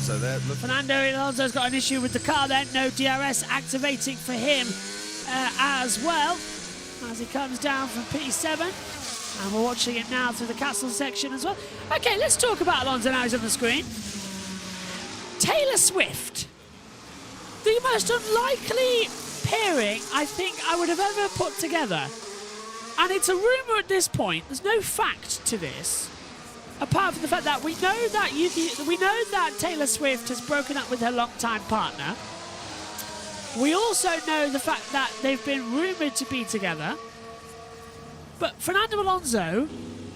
So there, look. Fernando Alonso's got an issue with the car then. No DRS activating for him as well as he comes down from P7. And we're watching it now through the castle section as well. Okay, let's talk about Alonso now. He's on the screen. Taylor Swift. The most unlikely pairing I think I would have ever put together. And it's a rumour at this point. There's no fact to this, apart from the fact that we know that Taylor Swift has broken up with her longtime partner. We also know the fact that they've been rumoured to be together. But Fernando Alonso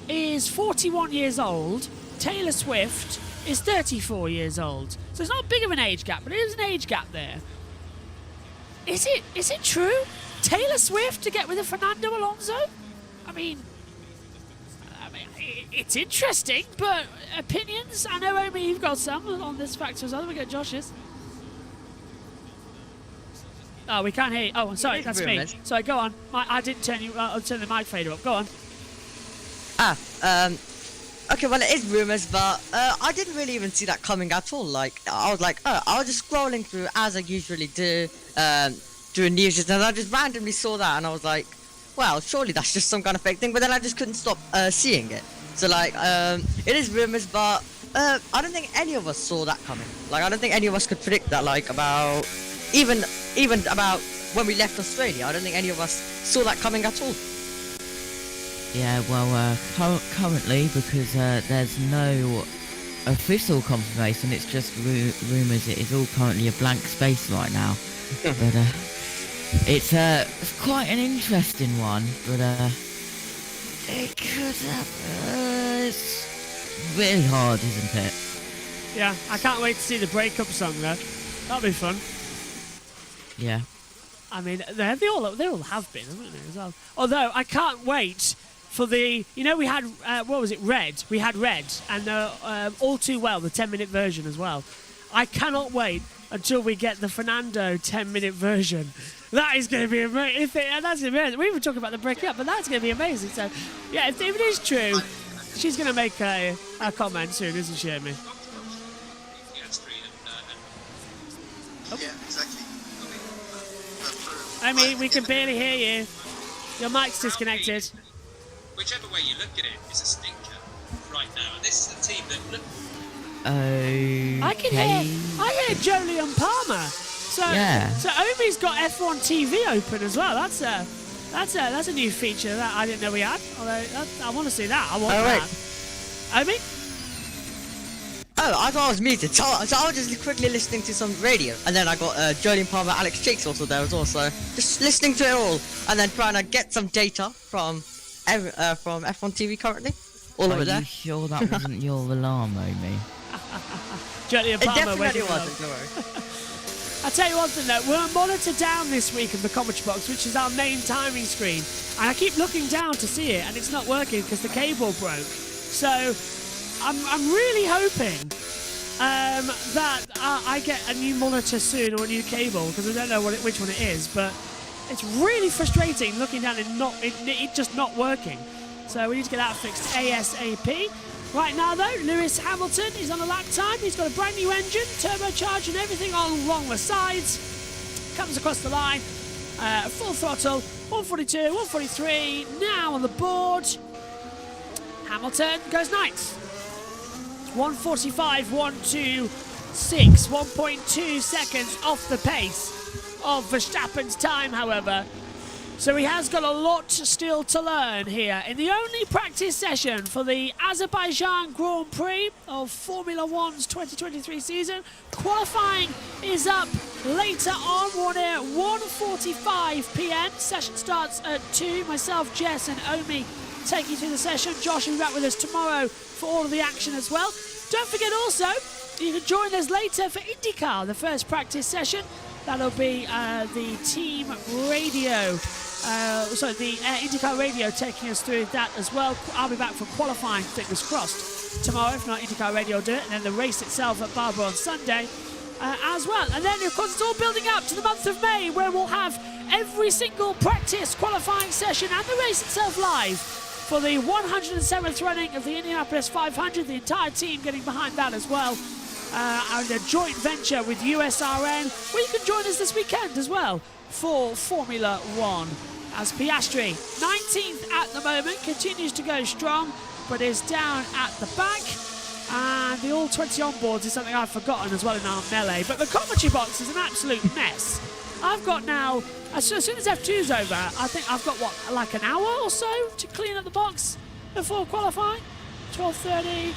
is 41 years old. Taylor Swift is 34 years old. So it's not big of an age gap, but it is an age gap there. Is it true? Taylor Swift to get with a Fernando Alonso? I mean, it's interesting, but opinions? I know, Omi, you've got some on this factor as well. We got Josh's. Oh, we can't hear you. Oh, sorry, that's me. Sorry, go on. I didn't turn the mic fader up. Go on. Okay, well, it is rumours, but I didn't really even see that coming at all. Like, I was like, I was just scrolling through as I usually do, during news, and I just randomly saw that, and I was like, well, surely that's just some kind of fake thing, but then I just couldn't stop seeing it. So, like, it is rumours, but I don't think any of us saw that coming. Like, I don't think any of us could predict that, like, about, even about when we left Australia, I don't think any of us saw that coming at all. Yeah, well, currently, because there's no official confirmation, it's just rumours. It is all currently a blank space right now. But it's quite an interesting one. But it could happen. It's really hard, isn't it? Yeah, I can't wait to see the breakup song though. That'll be fun. Yeah. I mean, they all have been, haven't they, as well? Although I can't wait for the, we had what was it, Red? We had Red and All Too Well, the 10-minute version as well. I cannot wait until we get the Fernando 10-minute version. That is going to be amazing. That's amazing. We were talking about the breaking up, but that's going to be amazing. So, yeah, if it is true, she's going to make a comment soon, isn't she, Amy? Yeah, exactly. Amy, we can barely hear you. Your mic's disconnected. Whichever way you look at it, it's a stinker right now. And this is a team that look. I hear Jolyon Palmer. So, Yeah. So Omi's got F1 TV open as well. That's a new feature that I didn't know we had. Although I want to see that. I want that. Omi? Oh, I thought I was muted. So I was just quickly listening to some radio, and then I got Jolyon Palmer, Alex Cheeks also there as well. So just listening to it all, and then trying to get some data from F1 TV currently. All over Are there. you sure that wasn't your alarm, Omi? Jolyon It Palmer. definitely waking up. wasn't. No worries. I'll tell you one thing though, we're a monitor down this week of the commentary box, which is our main timing screen, and I keep looking down to see it, and it's not working because the cable broke. So I'm really hoping that I get a new monitor soon or a new cable, because I don't know which one it is, but it's really frustrating looking down and it just not working. So we need to get that fixed ASAP. Right now though, Lewis Hamilton is on a lap time. He's got a brand new engine, turbocharged and everything along the sides. Comes across the line, full throttle, 142, 143, now on the board. Hamilton goes ninth. 145, 126, 1.2 seconds off the pace of Verstappen's time, however. So he has got a lot still to learn here in the only practice session for the Azerbaijan Grand Prix of Formula One's 2023 season. Qualifying is up later on, we're on air at 1:45 p.m. Session starts at 2. Myself, Jess and Omi take you through the session. Josh will be back with us tomorrow for all of the action as well. Don't forget also, you can join us later for IndyCar, the first practice session. That'll be the team radio, the IndyCar radio taking us through that as well. I'll be back for qualifying, fingers crossed, tomorrow. If not, IndyCar radio will do it. And then the race itself at Barbara on Sunday as well. And then, of course, it's all building up to the month of May, where we'll have every single practice qualifying session and the race itself live for the 107th running of the Indianapolis 500. The entire team getting behind that as well. And a joint venture with USRN, where you can join us this weekend as well for Formula One. As Piastri, 19th at the moment, continues to go strong, but is down at the back. And the all-20 onboards is something I've forgotten as well in our melee. But the commentary box is an absolute mess. I've got now, as soon as F2's over, I think I've got, like an hour or so to clean up the box before qualifying? 12:30.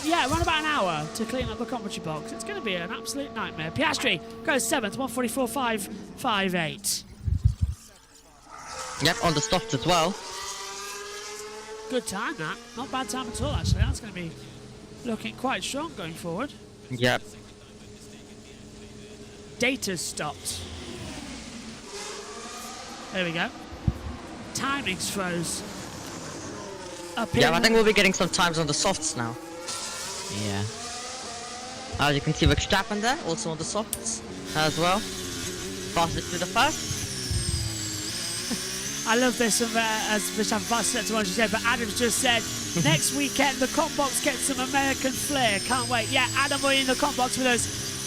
Yeah, around about an hour to clean up the commentary box. It's going to be an absolute nightmare. Piastri goes 7th, 144.558. Yep, on the softs as well. Good time, that. Not bad time at all, actually. That's going to be looking quite strong going forward. Yep. Data's stopped. There we go. Timing's froze. Yeah, I think we'll be getting some times on the softs now. Yeah. As you can see, Verstappen there, also on the softs as well. Fastest to the first. I love this, as Verstappen fastest to one she said, but Adam's just said, next weekend the comp box gets some American flair. Can't wait. Yeah, Adam will be in the comp box with us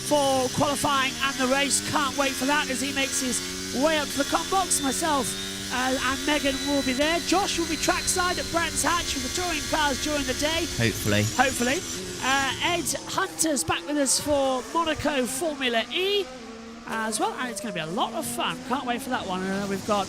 for qualifying and the race. Can't wait for that as he makes his way up to the comp box. Myself and Megan will be there. Josh will be trackside at Brands Hatch with the touring cars during the day. Hopefully. Ed Hunter's back with us for Monaco Formula E as well, and it's going to be a lot of fun. Can't wait for that one. We've got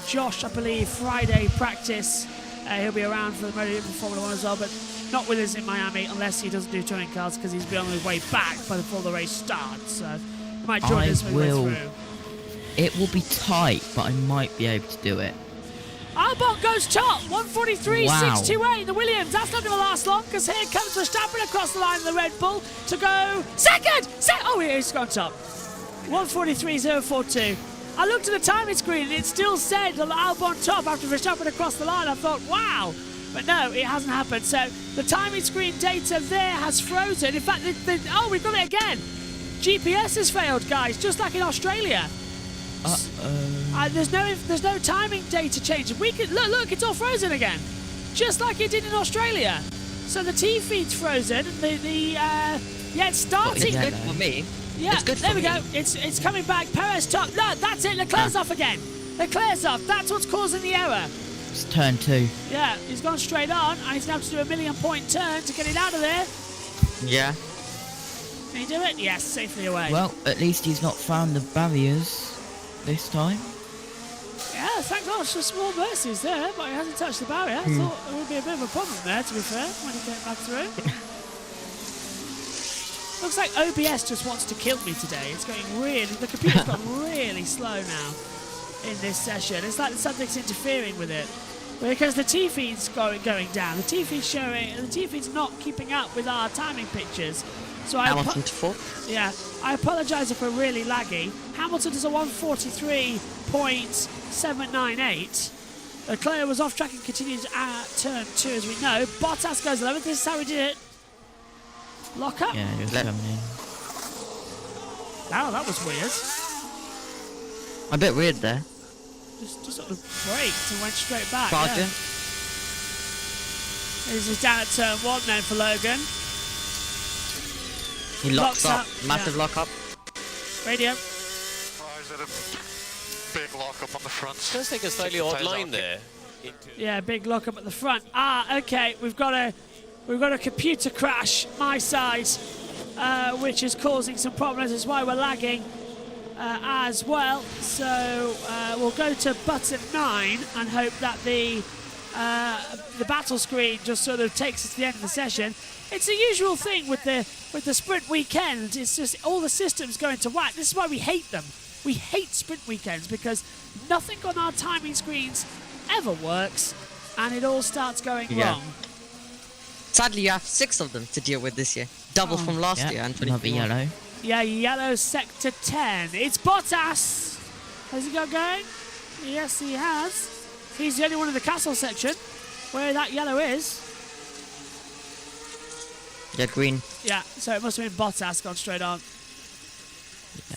Josh, I believe, Friday practice. He'll be around for the Moto Formula 1 as well, but not with us in Miami unless he doesn't do touring cars because he's on his way back before the race starts. So he might join us when we're through. It will be tight, but I might be able to do it. Albon goes top, 143.628 Wow. in the Williams. That's not going to last long because here comes Verstappen across the line in the Red Bull to go second. Oh, he's gone top. 143.042. I looked at the timing screen and it still said Albon top after Verstappen across the line. I thought, wow. But no, it hasn't happened. So the timing screen data there has frozen. In fact, oh, we've got it again. GPS has failed, guys, just like in Australia. There's no timing data change. We can look, it's all frozen again, just like it did in Australia. So the T feed's frozen. It's starting. It's good for me. Yeah, it's good there for we me. go. It's coming back. Perez top. No, that's it. Leclerc's off again. Leclerc's off. That's what's causing the error. It's turn 2. Yeah, he's gone straight on, and he's going to have to do a 1,000,000-point turn to get it out of there. Yeah. Can he do it? Yes, safely away. Well, at least he's not found the barriers this time. Yeah, thank gosh for small mercies there, but he hasn't touched the barrier. I thought there would be a bit of a problem there, to be fair, when he came back through. Looks like OBS just wants to kill me today. It's going the computer's got really slow now in this session. It's like something's interfering with it. Because the T-feed's going down. The T-feed's not keeping up with our timing pictures. So Hamilton to 4. Yeah, I apologise if we're really laggy. Hamilton is a 143.798. Leclerc was off track and continues at turn 2, as we know. Bottas goes 11th. This is how we did it. Lock up. Yeah, just coming in. Wow, that was weird. A bit weird there. Just sort of braked and went straight back. Bargain. Yeah. This is down at turn 1 then for Logan. He locks up. Massive lock up. Radio. Is that a big lock up on the front? Does take a slightly odd line there. Yeah, big lock up at the front. Okay, we've got a computer crash my side, which is causing some problems. That's why we're lagging as well. So we'll go to button 9 and hope that the battle screen just sort of takes us to the end of the session. It's the usual thing with the sprint weekend. It's just all the systems go into whack. This is why we hate them. We hate sprint weekends because nothing on our timing screens ever works, and it all starts going wrong. Sadly, you have 6 of them to deal with this year. Double from last year and 2021. Yellow. Yeah, yellow sector 10. It's Bottas. Has he got going? Yes, he has. He's the only one in the castle section where that yellow is. Yeah, green. Yeah, so it must have been Bottas gone straight on. Yeah.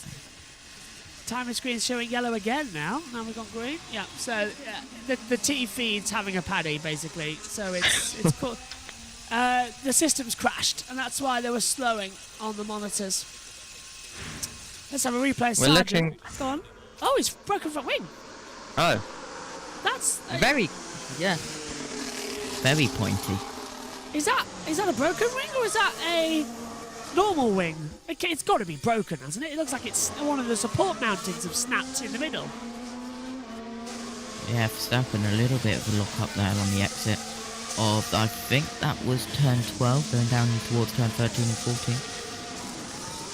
Timing screen's showing yellow again now. Now we've got green. Yeah, so the T feed's having a paddy basically. So it's cool. The system's crashed, and that's why they were slowing on the monitors. Let's have a replay. We're looking. Go on. Oh, he's broken front wing. Oh. That's very pointy. Is that a broken wing or is that a normal wing? Okay, it's got to be broken, hasn't it? It looks like it's one of the support mountings have snapped in the middle. Yeah, Verstappen a little bit of a lock up there on the exit of, I think that was turn 12, going down towards turn 13 and 14.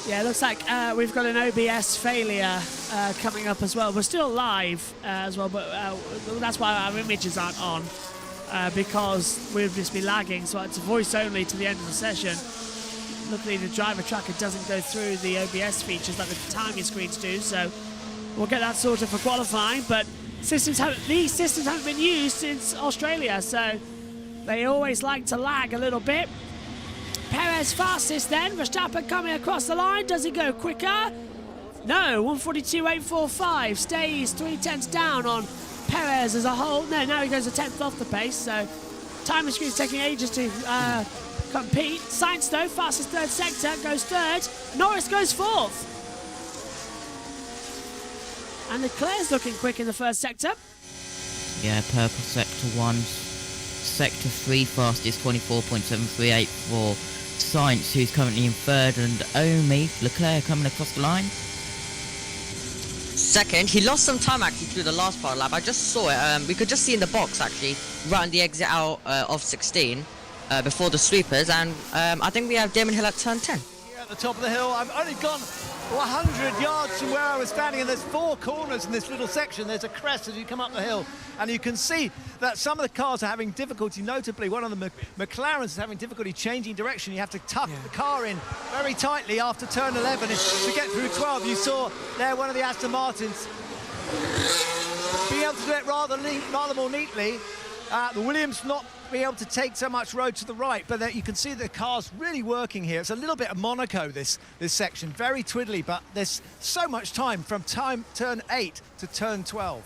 Yeah, it looks like we've got an OBS failure coming up as well. We're still live as well, but that's why our images aren't on. Because we'll just be lagging, so it's voice only to the end of the session. Luckily, the driver tracker doesn't go through the OBS features like the timing screens do, so we'll get that sorted for qualifying. But these systems haven't been used since Australia, so they always like to lag a little bit. Perez fastest then. Verstappen coming across the line. Does he go quicker? No, 142.845 stays 3/10 down on Perez as a whole. No, now he goes a 10th off the pace, so timing screen's taking ages to compete. Sainz though, fastest third sector, goes third. Norris goes 4th. And Leclerc's looking quick in the first sector. Yeah, purple sector 1. Sector 3 fastest, 24.738 for Sainz, who's currently in 3rd, and Leclerc coming across the line. second. He lost some time actually through the last part of the lap. I just saw it. We could just see in the box actually, right on the exit out of 16 before the sweepers. And I think we have Damon Hill at turn 10. Here at the top of the hill, I've only gone 100 yards from where I was standing, and there's 4 corners in this little section. There's a crest as you come up the hill, and you can see that some of the cars are having difficulty. Notably, one of the McLarens is having difficulty changing direction. You have to tuck the car in very tightly after turn 11 to get through 12. You saw there one of the Aston Martins being able to do it rather more neatly. The Williams not being able to take so much road to the right, but you can see the car's really working here. It's a little bit of Monaco, this section, very twiddly, but there's so much time from turn 8 to turn 12.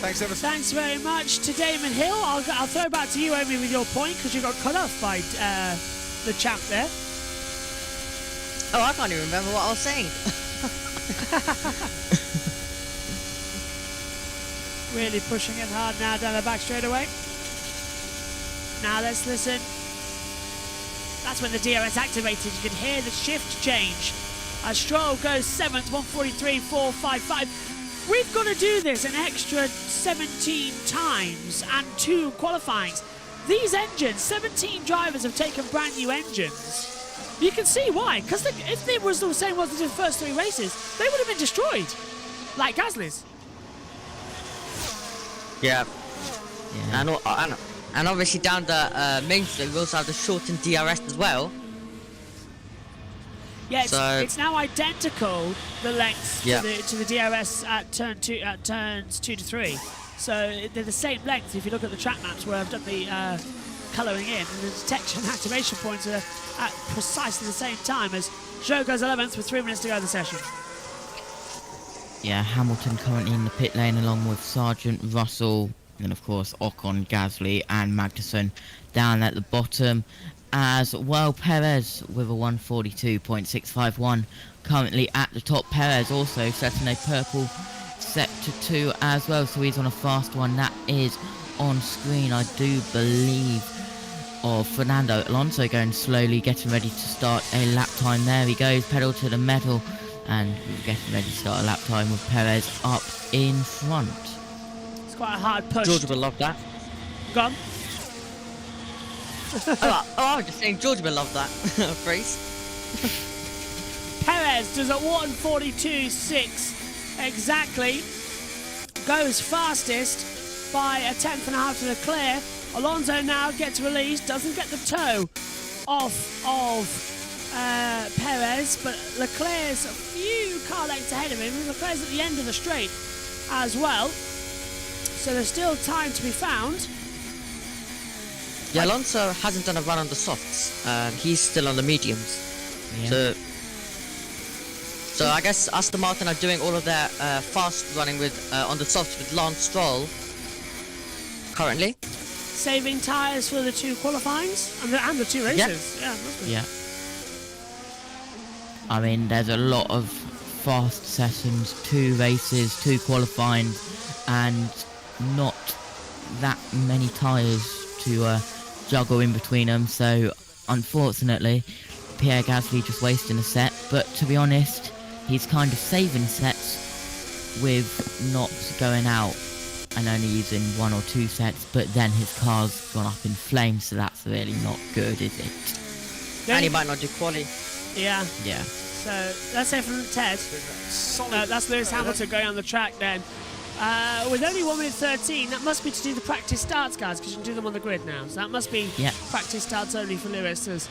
Thanks, Evan. Thanks very much to Damon Hill. I'll throw back to you, Amy, with your point, because you got cut off by the champ there. Oh, I can't even remember what I was saying. Really pushing it hard now down the back straightaway. Now let's listen. That's when the DRS activated. You can hear the shift change. As Stroll goes 7th, 143.455. We've got to do this an extra 17 times and 2 qualifyings. These engines, 17 drivers have taken brand new engines. You can see why, because if it was the same as the first 3 races, they would have been destroyed, like Gasly's. Yeah. And obviously down the main street we also have the shortened DRS as well. Yeah, it's now identical, the length to the DRS at turns 2 to 3. So they're the same length if you look at the track maps where I've done the colouring in, and the detection and activation points are at precisely the same time as Joe goes 11th with 3 minutes to go in the session. Yeah, Hamilton currently in the pit lane along with Sargent, Russell, and of course Ocon, Gasly and Magnussen down at the bottom. As well, Perez with a 142.651 currently at the top. Perez also setting a purple sector 2 as well, so he's on a fast one. That is on screen, I do believe, of Fernando Alonso going slowly, getting ready to start a lap time. There he goes, pedal to the metal, and getting ready to start a lap time with Perez up in front. It's quite a hard push. George will love that. Go on. I was just saying George will love that phrase. Perez does at 142.6 exactly. Goes fastest by a 10.5 to Leclerc. Alonso now gets released, doesn't get the toe off of Perez, but Leclerc's a few car lengths ahead of him. Leclerc's at the end of the straight as well, so there's still time to be found. Yeah, Alonso hasn't done a run on the softs. He's still on the mediums. Yeah. So I guess Aston Martin are doing all of their fast running with on the softs with Lance Stroll currently. Saving tyres for the 2 qualifyings and the 2 races. Yeah. I mean, there's a lot of fast sessions, 2 races, 2 qualifying, and not that many tyres to juggle in between them. So, unfortunately, Pierre Gasly just wasting a set. But to be honest, he's kind of saving sets with not going out and only using 1 or 2 sets. But then his car's gone up in flames, so that's really not good, is it? And he might not do quali. Yeah. Yeah. So that's it from Ted. That's Lewis Hamilton going on the track then. With only 1 minute 13, that must be to do the practice starts, guys, because you can do them on the grid now. So that must be practice starts only for Lewis. As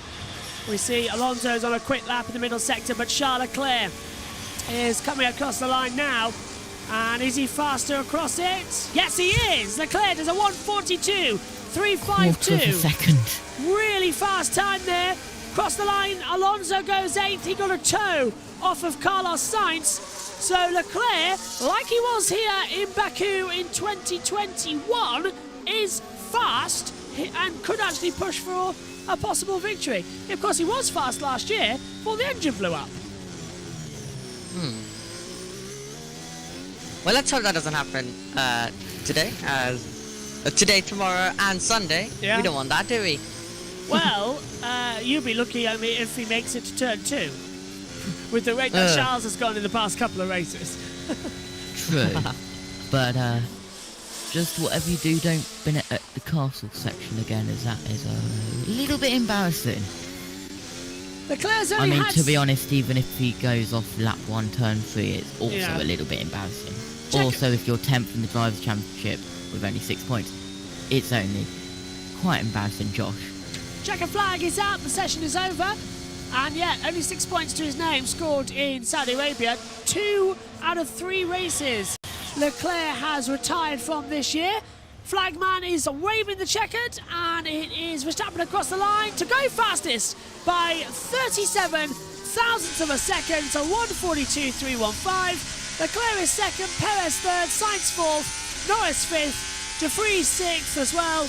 we see Alonso's on a quick lap in the middle sector, but Charles Leclerc is coming across the line now. And is he faster across it? Yes, he is. Leclerc does a 142.352. Quarter of a second. Really fast time there. Cross the line, Alonso goes 8th. He got a toe off of Carlos Sainz. So Leclerc, like he was here in Baku in 2021, is fast and could actually push for a possible victory. Of course, he was fast last year before the engine blew up. Well, let's hope that doesn't happen today. Today, tomorrow, and Sunday. Yeah. We don't want that, do we? Well, you'll be lucky, I mean, if he makes it to turn 2. With the rate that Charles has gone in the past couple of races. True. But just whatever you do, don't bin it at the castle section again, as that is a little bit embarrassing. Leclerc's I only mean, had... to be honest, even if he goes off lap 1, turn 3, it's also Yeah. a little bit embarrassing. Also, if you're 10th in the Drivers' Championship with only 6 points, it's only quite embarrassing, Josh. Checker flag is out, the session is over. And yet, only 6 points to his name scored in Saudi Arabia. 2 out of 3 races Leclerc has retired from this year. Flagman is waving the checkered, and it is Verstappen across the line to go fastest by 37 thousandths of a second, so 1:42.315. Leclerc is second, Perez third, Sainz fourth, Norris fifth, De Vries sixth as well.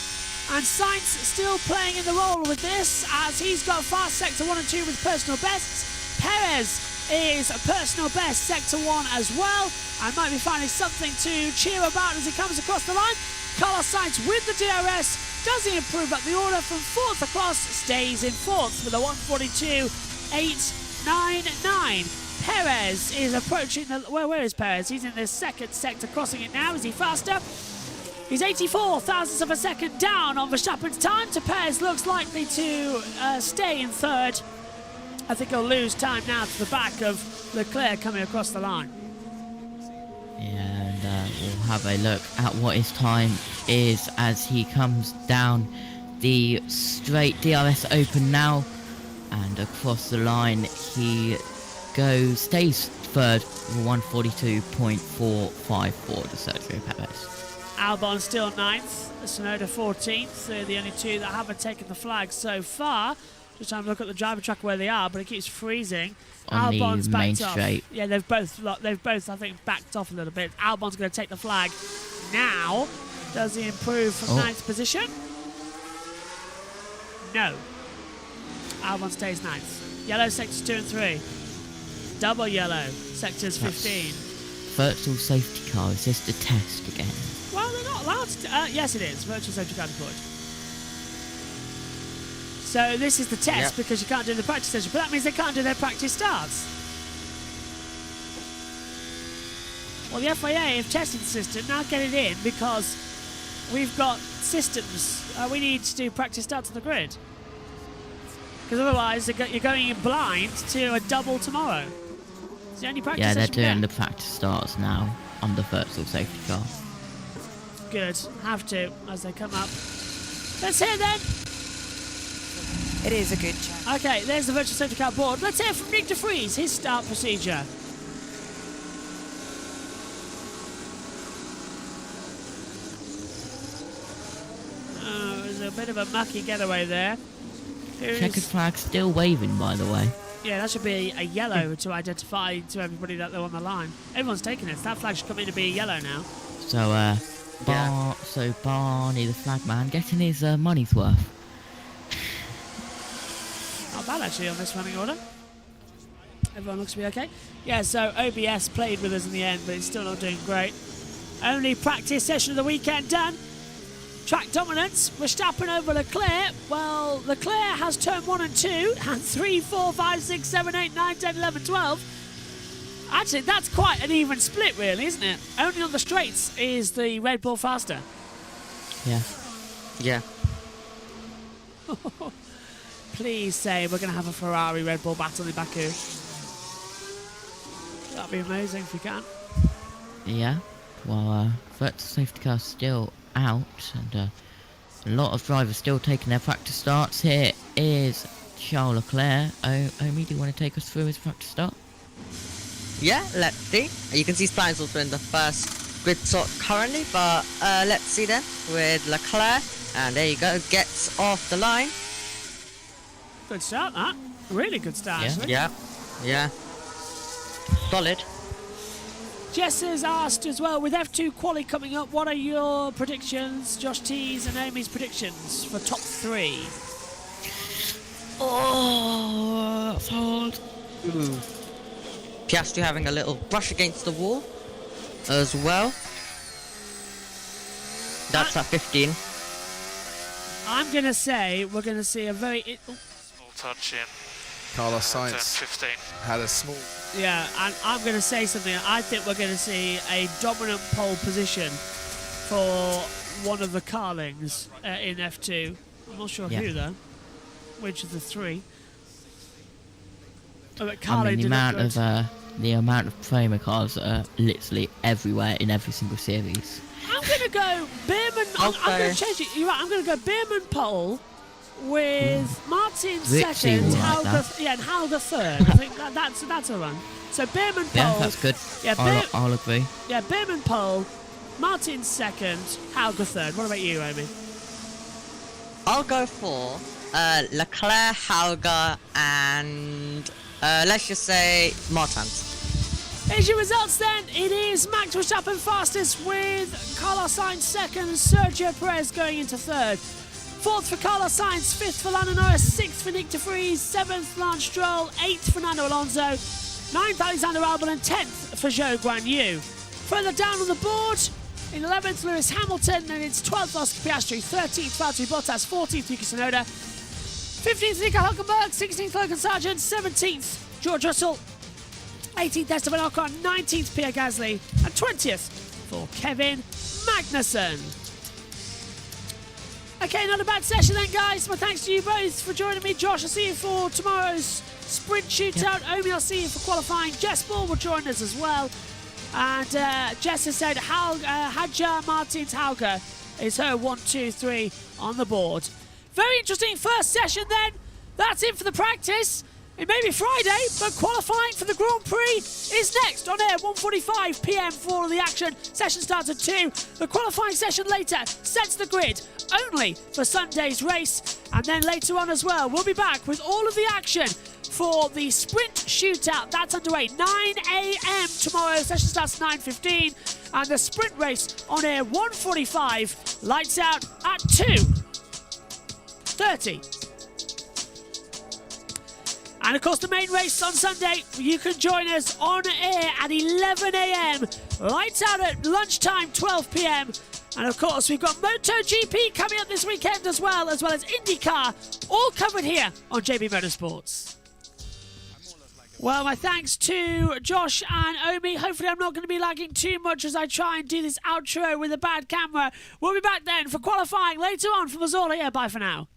And Sainz still playing in the role with this, as he's got fast sector 1 and 2 with personal bests. Perez is a personal best sector 1 as well, and might be finding something to cheer about as he comes across the line. Carlos Sainz with the DRS. Does he improve up the order from 4th across? Stays in 4th with a 1:42.899. Perez is approaching the... Where is Perez? He's in the 2nd sector, crossing it now. Is he faster? He's 84 thousandths of a second down on Verstappen's time. To Perez looks likely to stay in 3rd. I think he'll lose time now to the back of Leclerc coming across the line. And we'll have a look at what his time is as he comes down the straight. DRS open now, and across the line he stays 3rd with 1:42.454 to Sergio Perez. Albon still 9th, Tsunoda 14th. They're the only 2 that haven't taken the flag so far. Just trying to look at the driver track where they are, but it keeps freezing. On Albon's the main backed off. straight. Yeah, they've both, I think, backed off a little bit. Albon's going to take the flag now. Does he improve from 9th position? No. Albon stays 9th. Yellow sectors 2 and 3. Double yellow sectors 15. Virtual safety car, is this the test again? Well, they're not allowed to... yes, it is. Virtual safety car deployed. So this is the test because you can't do the practice session, but that means they can't do their practice starts. Well, the FIA have tested the system, now get it in because we've got systems. We need to do practice starts on the grid. Because otherwise you're going in blind to a double tomorrow. It's the only practice Yeah, they're session doing we the practice starts now on the virtual safety car. Good, have to as they come up. Let's hear then. It is a good chat. Okay, there's the virtual safety car board. Let's hear from Nick De Vries, his start procedure. Oh, it was a bit of a mucky getaway there. Checkered flag still waving, by the way. Yeah, that should be a yellow to identify to everybody that they're on the line. Everyone's taking it. That flag should come in to be yellow now. So, Barney, the flagman, getting his money's worth. Not bad, actually, on this running order. Everyone looks to be okay. Yeah, so OBS played with us in the end, but it's still not doing great. Only practice session of the weekend done. Track dominance, Verstappen over Leclerc. Well, Leclerc has turn 1 and 2, and 3, 4, 5, 6, 7, 8, 9, 10, 11, 12. Actually, that's quite an even split, really, isn't it? Only on the straights is the Red Bull faster. Yeah. Yeah. Please say we're going to have a Ferrari Red Bull battle in Baku. That'd be amazing if we can. Yeah. Well, virtual safety car's still out, and a lot of drivers still taking their practice starts. Here is Charles Leclerc. Omi, do you want to take us through his practice start? Yeah, let's see. You can see Sainz also in the first grid slot currently, but let's see then with Leclerc. And there you go, gets off the line. Good start, that. Really good start, actually. Yeah. Solid. Jess has asked as well, with F2 quali coming up, what are your predictions, Josh T's and Amy's predictions for top 3? Oh, that's hard. Piastri having a little brush against the wall as well. That's at 15. I'm going to say we're going to see a very... Small touch in. Carlos turn Sainz 15. had a small... Yeah, and I'm going to say something. I think we're going to see a dominant pole position for one of the Carlings in F2. I'm not sure who, though. Which of the three? Oh, but Carling did not good. The amount of Prema cars that are literally everywhere in every single series. I'm going to go Beerman. I'm going to change it. You're right. I'm going to go Beerman pole with Martin second, Hauger, and Hauger third. I think that's a run. So Beerman pole. Yeah, that's good. Yeah, I'll agree. Yeah, Beerman pole, Martin second, Hauger third. What about you, Amy? I'll go for Leclerc, Hauger, and let's just say Martins. Here's your results then. It is Max Verstappen fastest with Carlos Sainz second, Sergio Perez going into third. Fourth for Carlos Sainz, fifth for Lando Norris, sixth for Nick de Vries, seventh Lance Stroll, eighth Fernando Alonso, ninth Alexander Albon, and 10th for Zhou Guanyu. Further down on the board, in 11th Lewis Hamilton, and it's 12th Oscar Piastri, 13th Valtteri Bottas, 14th Yuki Tsunoda, 15th Nico Hülkenberg, 16th Logan Sargent, 17th George Russell, 18th Esteban Ocon, 19th Pierre Gasly, and 20th for Kevin Magnussen. Okay, not a bad session then, guys. My thanks to you both for joining me. Josh, I'll see you for tomorrow's sprint shootout. Omi, I'll see you for qualifying. Jess Ball will join us as well. And Jess has said Hadjar Martins Hauger is her 1, 2, 3 on the board. Very interesting first session then. That's it for the practice. It may be Friday, but qualifying for the Grand Prix is next on air, 1:45 p.m. for all of the action. Session starts at 2. The qualifying session later sets the grid only for Sunday's race. And then later on as well, we'll be back with all of the action for the sprint shootout. That's underway 9 a.m. tomorrow. Session starts 9:15. And the sprint race on air, 1:45. Lights out at 2:30. And of course, the main race on Sunday, you can join us on air at 11 a.m. Lights out at lunchtime, 12 p.m. And of course, we've got MotoGP coming up this weekend as well as IndyCar, all covered here on JB Motorsports. Well, my thanks to Josh and Omi. Hopefully, I'm not going to be lagging too much as I try and do this outro with a bad camera. We'll be back then for qualifying later on from us all here. Bye for now.